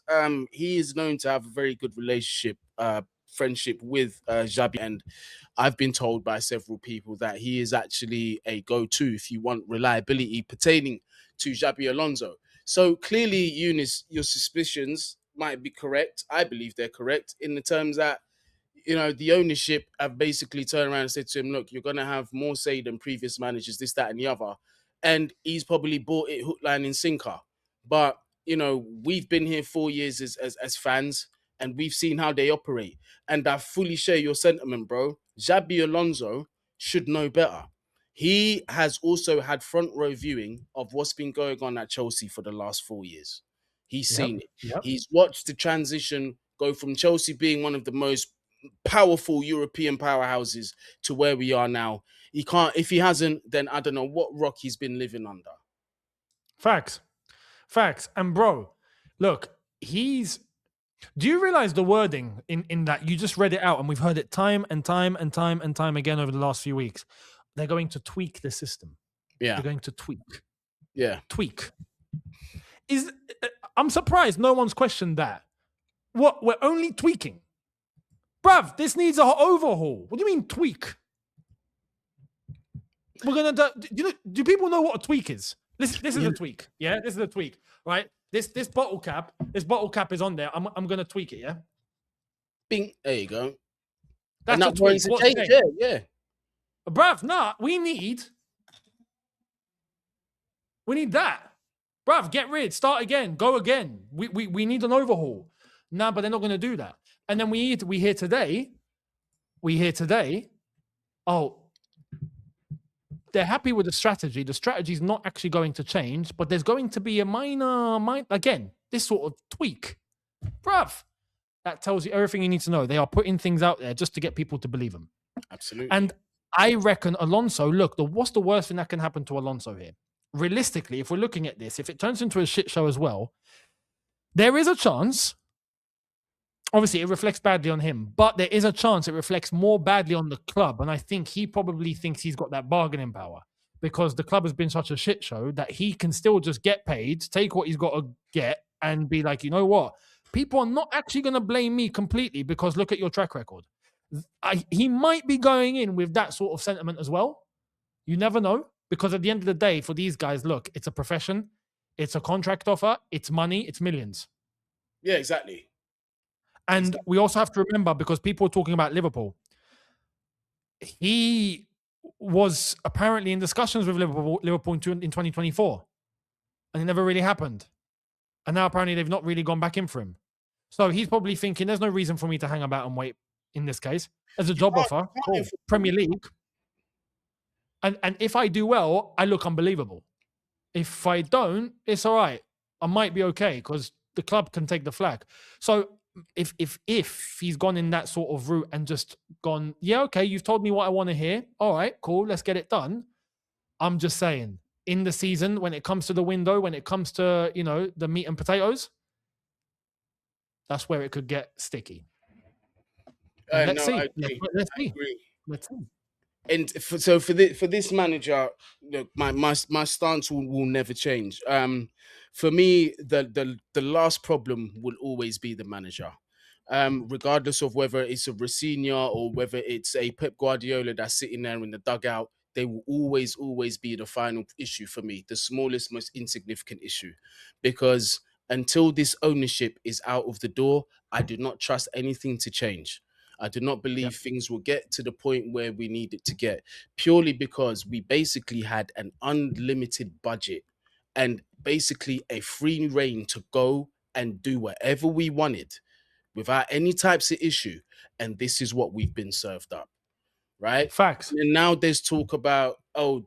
he is known to have a very good friendship with Xabi, and I've been told by several people that he is actually a go-to if you want reliability pertaining to Xabi Alonso. So clearly, Eunice, your suspicions might be correct. I believe they're correct in the terms that, you know, the ownership have basically turned around and said to him, look, you're going to have more say than previous managers, this, that, and the other. And he's probably bought it hook, line, and sinker. But, you know, we've been here 4 years as fans, and we've seen how they operate. And I fully share your sentiment, bro. Xabi Alonso should know better. He has also had front row viewing of what's been going on at Chelsea for the last 4 years. He's seen it. Yep. He's watched the transition go from Chelsea being one of the most powerful European powerhouses to where we are now. He can't, if he hasn't, then I don't know what rock he's been living under. Facts. And bro, look, do you realize the wording in that? You just read it out, and we've heard it time and time again over the last few weeks. They're going to tweak the system. Yeah. They're going to tweak. Yeah. Tweak. I'm surprised no one's questioned that. What? We're only tweaking. Bruv, this needs an overhaul. What do you mean tweak? We're going to do people know what a tweak is? This is a tweak. Yeah, this is a tweak, right? This bottle cap is on there. I'm gonna tweak it. Yeah. Bing. There you go. That's a warrants tweak. What's change. changed? Yeah. Bruv, nah, we need that. Bruv, get rid, start again, go again. We need an overhaul. Nah, but they're not going to do that. And then we hear today, oh, they're happy with the strategy. The strategy is not actually going to change, but there's going to be a minor, again, this sort of tweak. Bruv, that tells you everything you need to know. They are putting things out there just to get people to believe them. Absolutely. And I reckon Alonso, look, what's the worst thing that can happen to Alonso here? Realistically, if we're looking at this, if it turns into a shit show as well, there is a chance. Obviously, it reflects badly on him, but there is a chance it reflects more badly on the club. And I think he probably thinks he's got that bargaining power because the club has been such a shit show that he can still just get paid, take what he's got to get, and be like, you know what? People are not actually going to blame me completely because look at your track record. He might be going in with that sort of sentiment as well. You never know. Because at the end of the day, for these guys, look, it's a profession. It's a contract offer. It's money. It's millions. Yeah, exactly. And we also have to remember, because people are talking about Liverpool, he was apparently in discussions with Liverpool in 2024. And it never really happened. And now apparently they've not really gone back in for him. So he's probably thinking there's no reason for me to hang about and wait in this case. As a job offer, cool. Premier League. And if I do well, I look unbelievable. If I don't, it's all right. I might be okay because the club can take the flag. So if he's gone in that sort of route and just gone, yeah, okay, you've told me what I want to hear. All right, cool, let's get it done. I'm just saying, in the season, when it comes to the window, when it comes to, the meat and potatoes, that's where it could get sticky. Let's see. Let's see. Let's see. And for this manager, look, my stance will never change. For me, the last problem will always be the manager, regardless of whether it's a Rafinha or whether it's a Pep Guardiola that's sitting there in the dugout. They will always be the final issue for me, the smallest, most insignificant issue, because until this ownership is out of the door, I do not trust anything to change. I do not believe things will get to the point where we need it to get, purely because we basically had an unlimited budget and basically a free reign to go and do whatever we wanted without any types of issue. And this is what we've been served up, right? Facts. And now there's talk about,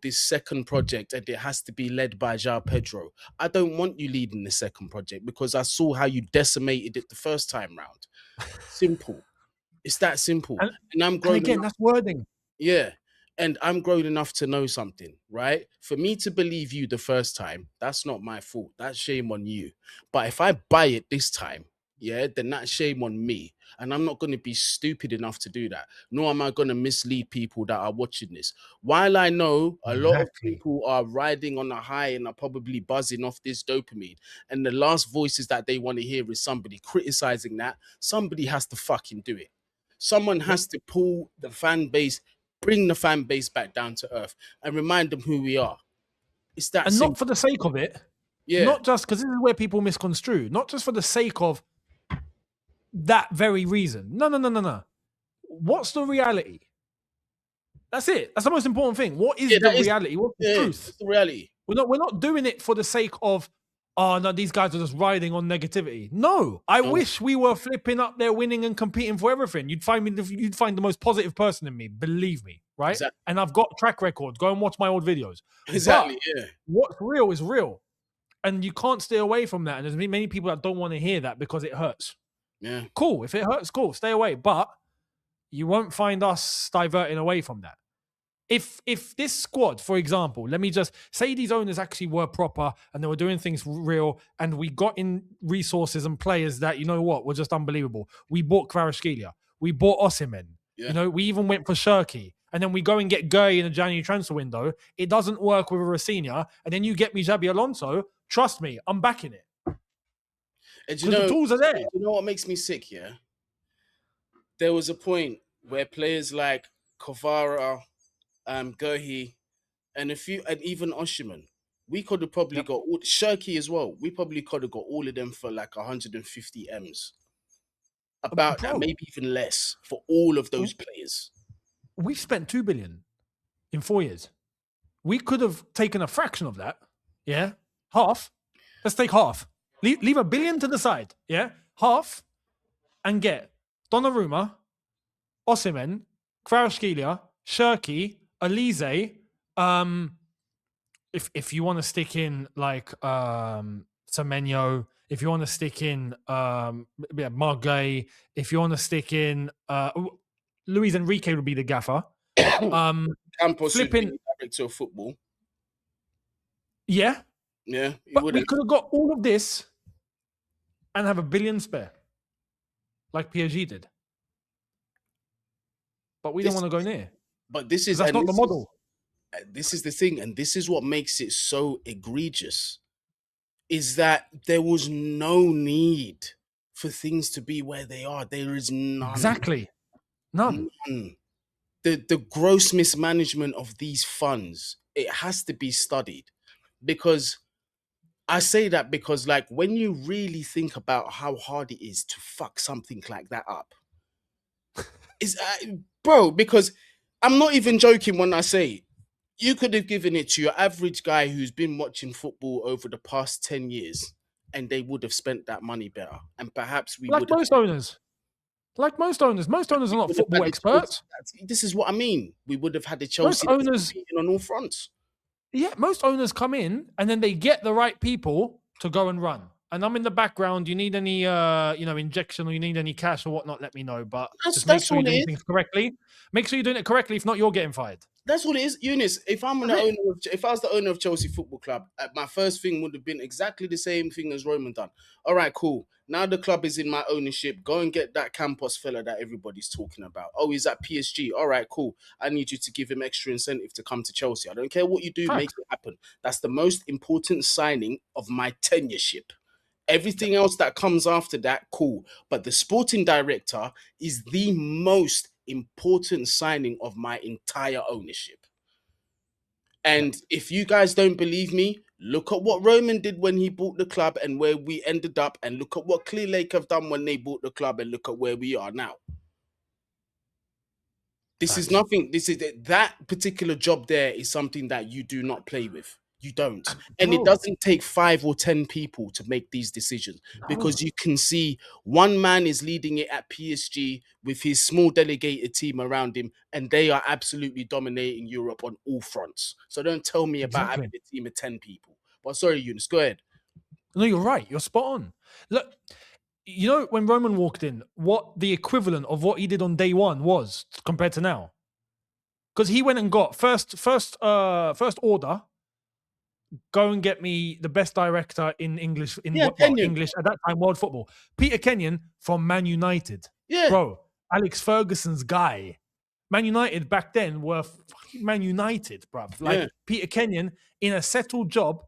this second project and it has to be led by João Pedro. I don't want you leading the second project because I saw how you decimated it the first time round. Simple. It's that simple. And I'm grown. And again, that's wording. Yeah. And I'm grown enough to know something, right? For me to believe you the first time, that's not my fault. That's shame on you. But if I buy it this time, then that's shame on me. And I'm not going to be stupid enough to do that. Nor am I going to mislead people that are watching this. While I know a lot of people are riding on a high and are probably buzzing off this dopamine, and the last voices that they want to hear is somebody criticizing that, somebody has to fucking do it. Someone has to pull the fan base, bring the fan base back down to earth and remind them who we are. It's that and simple. Not for the sake of it. Yeah. Not just because this is where people misconstrue. Not just for the sake of that very reason. No. What's the reality? That's it. That's the most important thing. What is the reality? What's the truth? It's the reality. We're not doing it for the sake of, oh no, these guys are just riding on negativity. No, I wish we were flipping up there, winning and competing for everything. You'd find the most positive person in me. Believe me, right? Exactly. And I've got track record. Go and watch my old videos. Exactly. But what's real is real, and you can't stay away from that. And there's many people that don't want to hear that because it hurts. Yeah. Cool. If it hurts, cool. Stay away. But you won't find us diverting away from that. If this squad, for example, let me just say these owners actually were proper and they were doing things real, and we got in resources and players that, you know what, were just unbelievable. We bought Kvaratskhelia. We bought Osimhen. Yeah. We even went for Shirky. And then we go and get Gurry in the January transfer window. It doesn't work with a Rafinha. And then you get me Xabi Alonso. Trust me, I'm backing it. Because the tools are there. You know what makes me sick, yeah? There was a point where players like Kvara, Gurry, and even Osimhen We could have probably Yep. got all Shirky as well. We probably could have got all of them for like 150 M's. About that, Bro, maybe even less for all of those players. we've spent 2 billion in 4 years. We could have taken a fraction of that. Yeah. Half. Let's take half. Leave a billion to the side. Yeah. Half and get Donnarumma, Osimhen, Kvaratskhelia, Shirky, Elise. If you want to stick in like Semenyo, if you want to stick in Margay, if you want to stick in Luis Enrique would be the gaffer. Campos would Flipping, be director of football. yeah. Yeah, But we could have got all of this and have a billion spare, like PSG did. But we don't want to go near. But this is that's not the model. This is the thing, and this is what makes it so egregious, is that there was no need for things to be where they are. There is none. Exactly. None. The gross mismanagement of these funds, it has to be studied. Because I say that because, like, when you really think about how hard it is to fuck something like that up, is bro, because I'm not even joking when I say you could have given it to your average guy who's been watching football over the past 10 years and they would have spent that money better. And perhaps we like would most owners. Like most owners. Most owners are not football experts. This is what I mean. We would have had the Chelsea most owners on all fronts. Yeah, most owners come in and then they get the right people to go and run. And I'm in the background. You need any, injection or you need any cash or whatnot, let me know. But just make sure you're doing things correctly. Make sure you're doing it correctly. If not, you're getting fired. That's what it is, Eunice. If I was the owner of Chelsea Football Club, my first thing would have been exactly the same thing as Roman done. All right, cool. Now the club is in my ownership. Go and get that Campos fella that everybody's talking about. Oh, he's at PSG. All right, cool. I need you to give him extra incentive to come to Chelsea. I don't care what you do, make it happen. That's the most important signing of my tenureship. Everything else that comes after that, cool. But the sporting director is the most important signing of my entire ownership. And if you guys don't believe me, look at what Roman did when he bought the club and where we ended up, and look at what Clear Lake have done when they bought the club, and look at where we are now. This is nothing. That particular job there is something that you do not play with. You don't. And it doesn't take 5 or 10 people to make these decisions, because you can see one man is leading it at PSG with his small delegated team around him, and they are absolutely dominating Europe on all fronts. So don't tell me about having a team of 10 people. But sorry, Eunice, go ahead. No, you're right. You're spot on. Look, you know, when Roman walked in, what the equivalent of what he did on day one was compared to now? Because he went and got first order, go and get me the best director in English, English at that time, world football. Peter Kenyon from Man United. Yeah. Bro, Alex Ferguson's guy. Man United back then were fucking Man United, bruv. Like Peter Kenyon in a settled job,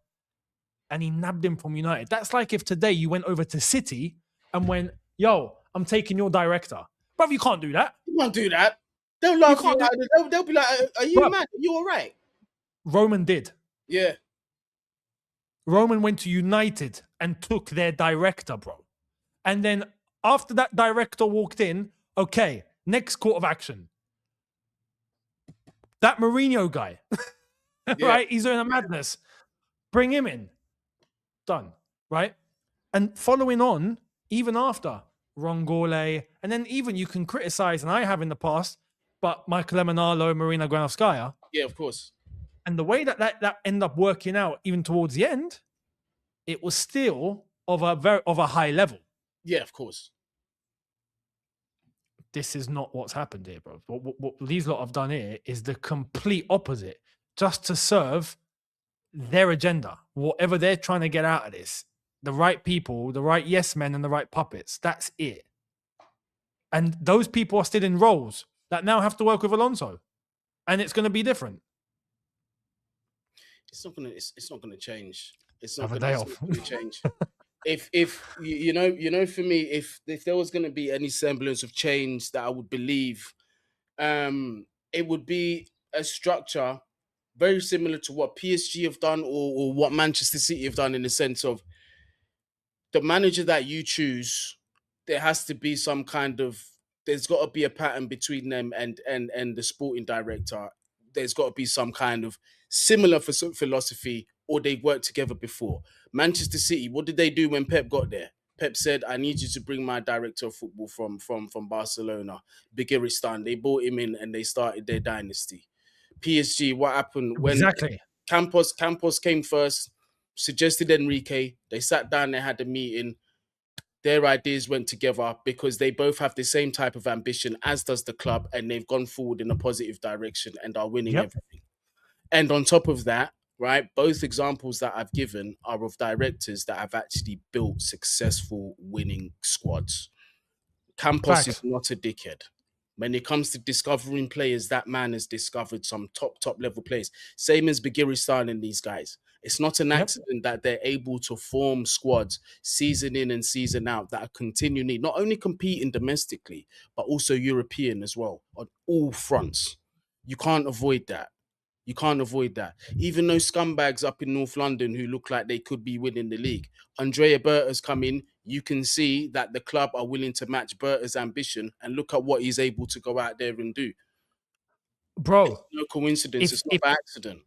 and he nabbed him from United. That's like if today you went over to City and went, yo, I'm taking your director. Bruv, you can't do that. You can't do that. They'll laugh you out. They'll be like, are you mad? Are you all right? Roman did. Yeah. Roman went to United and took their director, bro. And then after that director walked in, okay, next court of action. That Mourinho guy, right? He's doing a madness. Bring him in. Done, right? And following on, even after Rongole, and then even you can criticize, and I have in the past, but Michael Emenalo, Marina Granovskaya. Yeah, of course. And the way that ended up working out, even towards the end, it was still of a high level. Yeah, of course. This is not what's happened here, bro. What these lot have done here is the complete opposite, just to serve their agenda, whatever they're trying to get out of this. The right people, the right yes men, and the right puppets. That's it. And those people are still in roles that now have to work with Alonso, and it's going to be different. It's not going to change. It's not going to change. If you know, for me, if there was going to be any semblance of change that I would believe, it would be a structure very similar to what PSG have done, or what Manchester City have done, in the sense of the manager that you choose, there has to be some kind of, there's got to be a pattern between them and the sporting director. There's got to be some kind of similar philosophy, or they've worked together before. Manchester City, what did they do when Pep got there? Pep said, "I need you to bring my director of football from Barcelona, Bigiristan." They brought him in and they started their dynasty. PSG, what happened when Exactly. Campos came first, suggested Enrique. They sat down, they had a meeting. Their ideas went together because they both have the same type of ambition, as does the club, and they've gone forward in a positive direction and are winning Yep. everything. And on top of that, right, both examples that I've given are of directors that have actually built successful winning squads. Campos is Facts. not a dickhead. When it comes to discovering players, that man has discovered some top level players. Same as Bigiristan and these guys. It's not an Yep. accident that they're able to form squads season in and season out that are continually not only competing domestically, but also European as well on all fronts. You can't avoid that. You can't avoid that. Even those scumbags up in North London who look like they could be winning the league. Andrea Berta's come in. You can see that the club are willing to match Berta's ambition, and look at what he's able to go out there and do. It's Bro, no coincidence. if It's not if by accident.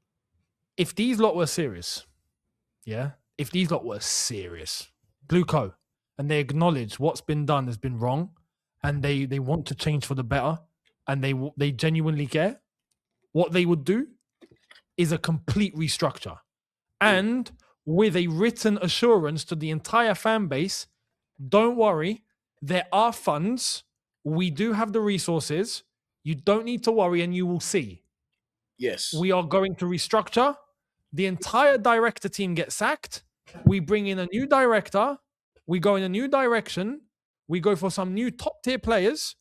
if these lot were serious, yeah, if these lot were serious, Blue Co, and they acknowledge what's been done has been wrong, and they want to change for the better, and they genuinely care, what they would do is a complete restructure, and with a written assurance to the entire fan base, don't worry, there are funds, we do have the resources, you don't need to worry, and you will see. Yes. We are going to restructure. The entire director team gets sacked. We bring in a new director. We go in a new direction. We go for some new top tier players.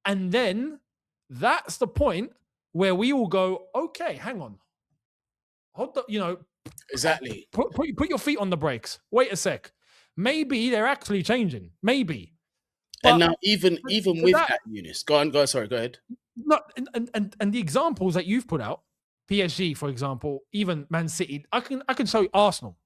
And then that's the point where we will go, okay, hang on. Hold the, Exactly. put your feet on the brakes. Wait a sec. Maybe they're actually changing. Maybe. And But now, even with that, Eunice, go on. Sorry, go ahead. no, and the examples that you've put out, PSG, for example, even Man City, I can show you Arsenal.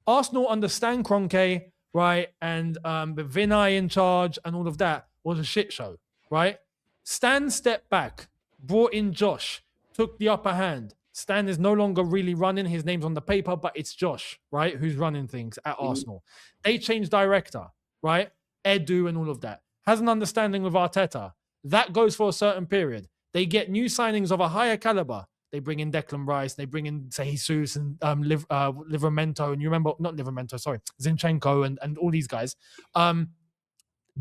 Arsenal under Stan Kroenke, right, and the Vinay in charge and all of that was a shit show, right? Stan stepped back, brought in Josh, took the upper hand. Stan is no longer really running. His name's on the paper, but it's Josh, right, who's running things at Arsenal. They changed director, right? Edu and all of that. Has an understanding with Arteta. That goes for a certain period. They get new signings of a higher caliber. They bring in Declan Rice. They bring in, say, Jesus and Livramento. And you remember, not Livramento, sorry, Zinchenko and all these guys.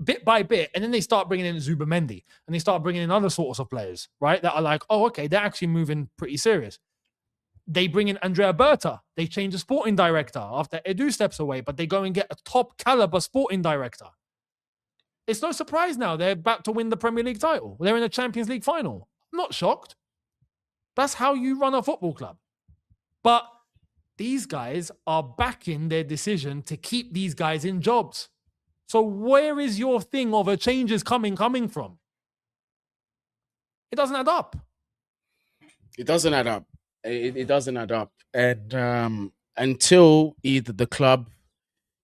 Bit by bit. And then they start bringing in Zubamendi. And they start bringing in other sorts of players, right? That are like, oh, okay, they're actually moving pretty serious. They bring in Andrea Berta. They change the sporting director after Edu steps away. But they go and get a top caliber sporting director. It's no surprise now they're about to win the Premier League title. They're in the Champions League final. I'm not shocked. That's how you run a football club. But these guys are backing their decision to keep these guys in jobs. So where is your thing of a change is coming from? It doesn't add up. It doesn't add up. It doesn't add up. And until either the club,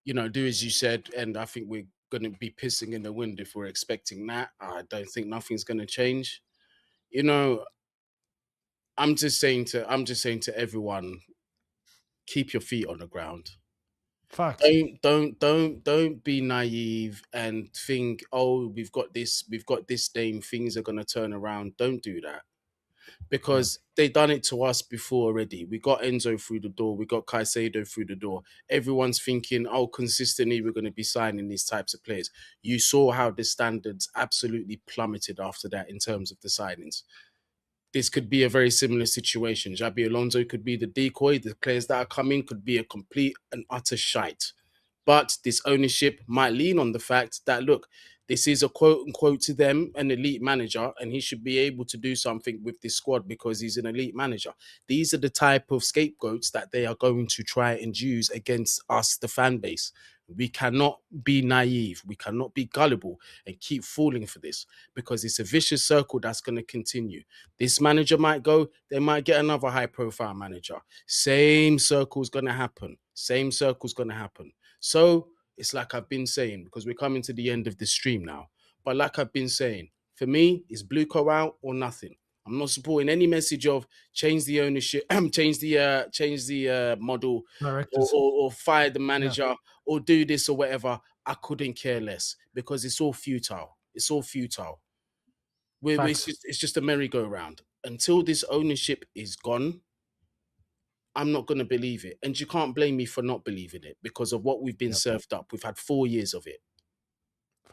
do as you said, and I think we're going to be pissing in the wind if we're expecting that. I don't think nothing's going to change. I'm just saying to everyone, keep your feet on the ground. Facts. Don't be naive and think, oh, we've got this name, things are gonna turn around. Don't do that. Because they done it to us before already. We got Enzo through the door, we got Caicedo through the door. Everyone's thinking, oh, consistently we're gonna be signing these types of players. You saw how the standards absolutely plummeted after that in terms of the signings. This could be a very similar situation. Xabi Alonso could be the decoy. The players that are coming could be a complete and utter shite. But this ownership might lean on the fact that, look, This is a quote unquote to them an elite manager, and he should be able to do something with this squad because he's an elite manager. These are the type of scapegoats that they are going to try and use against us, the fan base. We cannot be naive. We cannot be gullible and keep falling for this because it's a vicious circle that's going to continue. This manager might go, they might get another high profile manager. Same circle's going to happen. Same circle's going to happen. So it's like I've been saying, because we're coming to the end of the stream now. But like I've been saying, for me, it's blue co out or nothing. I'm not supporting any message of change the ownership, change the model, Directors. or fire the manager, or do this or whatever. I couldn't care less because it's all futile. It's all futile. It's just a merry-go-round. Until this ownership is gone, I'm not going to believe it. And you can't blame me for not believing it because of what we've been served up. We've had 4 years of it.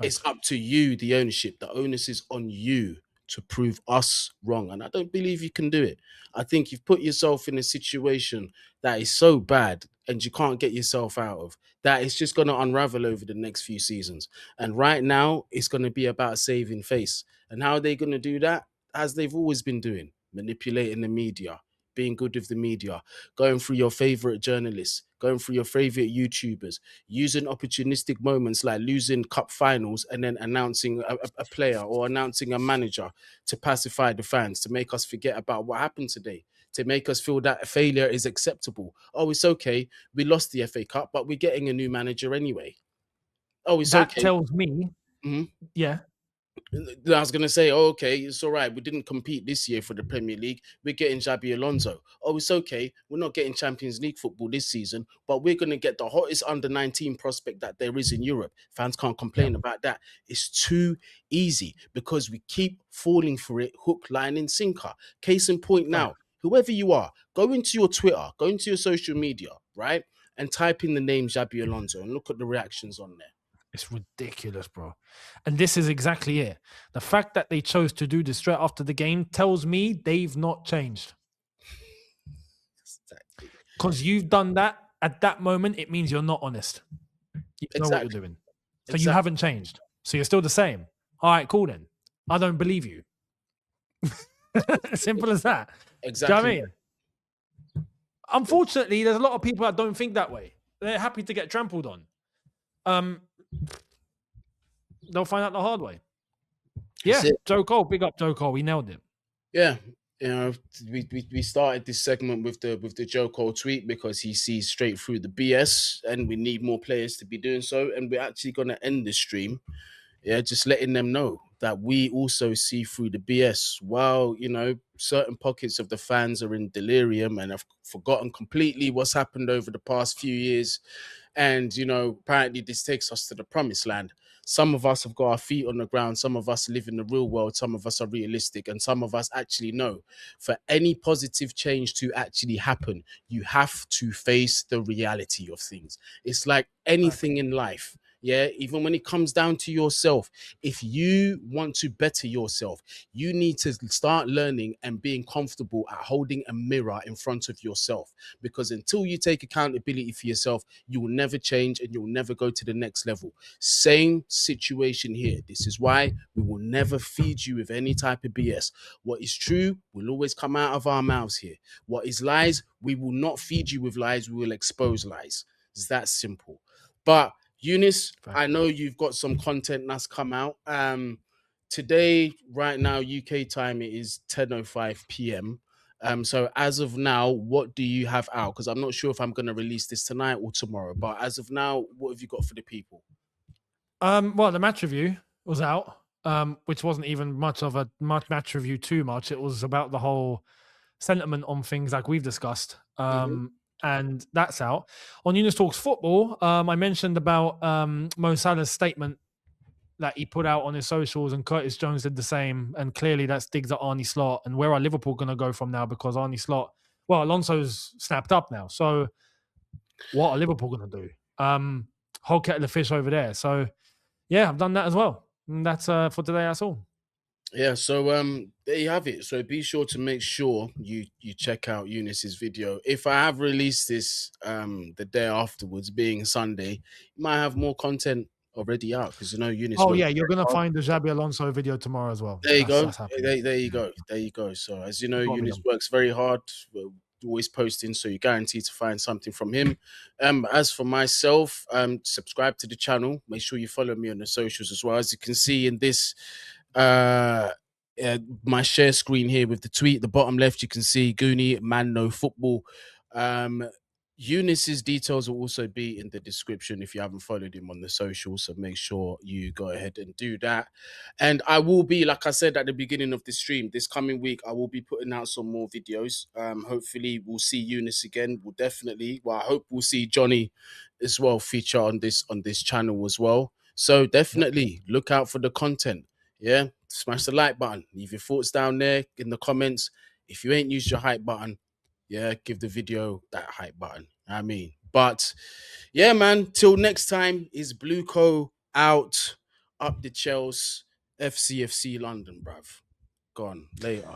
It's up to you, the ownership. The onus is on you to prove us wrong. And I don't believe you can do it. I think you've put yourself in a situation that is so bad and you can't get yourself out of, that it's just going to unravel over the next few seasons. And right now, it's going to be about saving face. And how are they going to do that? As they've always been doing, manipulating the media, being good with the media, going through your favorite journalists, going through your favorite YouTubers, using opportunistic moments like losing cup finals and then announcing a player or announcing a manager to pacify the fans, to make us forget about what happened today, to make us feel that failure is acceptable. Oh, it's okay. We lost the FA Cup, but we're getting a new manager anyway. Oh, it's That okay. tells me, yeah. I was going to say, oh, okay, it's all right. We didn't compete this year for the Premier League. We're getting Xabi Alonso. Oh, it's okay. We're not getting Champions League football this season, but we're going to get the hottest under-19 prospect that there is in Europe. Fans can't complain about that. It's too easy because we keep falling for it, hook, line, and sinker. Case in point now, whoever you are, go into your Twitter, go into your social media, right? And type in the name Xabi Alonso and look at the reactions on there. It's ridiculous, bro. And this is exactly it. The fact that they chose to do this straight after the game tells me they've not changed. Because you've done that at that moment, it means you're not honest. You know what you're doing. So you haven't changed. So you're still the same. All right, cool then. I don't believe you. Simple as that. Exactly. Do you know what I mean? Unfortunately, there's a lot of people that don't think that way. They're happy to get trampled on. They'll find out the hard way. Yeah, Joe Cole, big up Joe Cole. We nailed it. Yeah, you know, we started this segment with the Joe Cole tweet because he sees straight through the BS, and we need more players to be doing so. And we're actually going to end the stream, just letting them know that we also see through the BS. While certain pockets of the fans are in delirium and have forgotten completely what's happened over the past few years. And, apparently this takes us to the promised land. Some of us have got our feet on the ground. Some of us live in the real world. Some of us are realistic. And some of us actually know for any positive change to actually happen, you have to face the reality of things. It's like anything in life. Yeah, even when it comes down to yourself, if you want to better yourself, you need to start learning and being comfortable at holding a mirror in front of yourself. Because until you take accountability for yourself, you will never change and you'll never go to the next level. Same situation here. This is why we will never feed you with any type of BS. What is true will always come out of our mouths here. What is lies, we will not feed you with lies. We will expose lies. It's that simple. But Eunice, I know you've got some content that's come out. Today, right now, UK time, it is 10:05 p.m. So as of now, what do you have out? Because I'm not sure if I'm going to release this tonight or tomorrow. But as of now, what have you got for the people? Well, the match review was out, which wasn't even much of a match review too much. It was about the whole sentiment on things like we've discussed. And that's out. On Eunice Talks Football, I mentioned about Mo Salah's statement that he put out on his socials, and Curtis Jones did the same. And clearly that's digs at Arne Slot. And where are Liverpool going to go from now? Because Arne Slot, Alonso's snapped up now. So what are Liverpool going to do? Whole kettle of fish over there. So yeah, I've done that as well. And that's for today, that's all. Yeah, so there you have it. So be sure to make sure you check out Eunice's video. If I have released this the day afterwards, being Sunday, you might have more content already out because Eunice. Oh yeah, you're gonna find the Xabi Alonso video tomorrow as well. There you go. That's happening. There you go. There you go. So as you know, Gotta be Eunice done. works very hard. We're always posting, so you're guaranteed to find something from him. As for myself, subscribe to the channel. Make sure you follow me on the socials as well. As you can see in this uh my share screen here with the tweet, the bottom left, you can see Goonie Man No Football. Eunice's details will also be in the description if you haven't followed him on the socials. So make sure you go ahead and do that. And I will be, like I said at the beginning of the stream, this coming week, I will be putting out some more videos. Hopefully we'll see Eunice again. We'll definitely, well, I hope we'll see Johnny as well feature on this channel as well. So definitely look out for the content. Yeah. Smash the like button. Leave your thoughts down there in the comments. If you ain't used your hype button, yeah, give the video that hype button. I mean, but yeah, man, till next time is Blueco out, up the Chelsea, FCFC London, bruv. Gone later.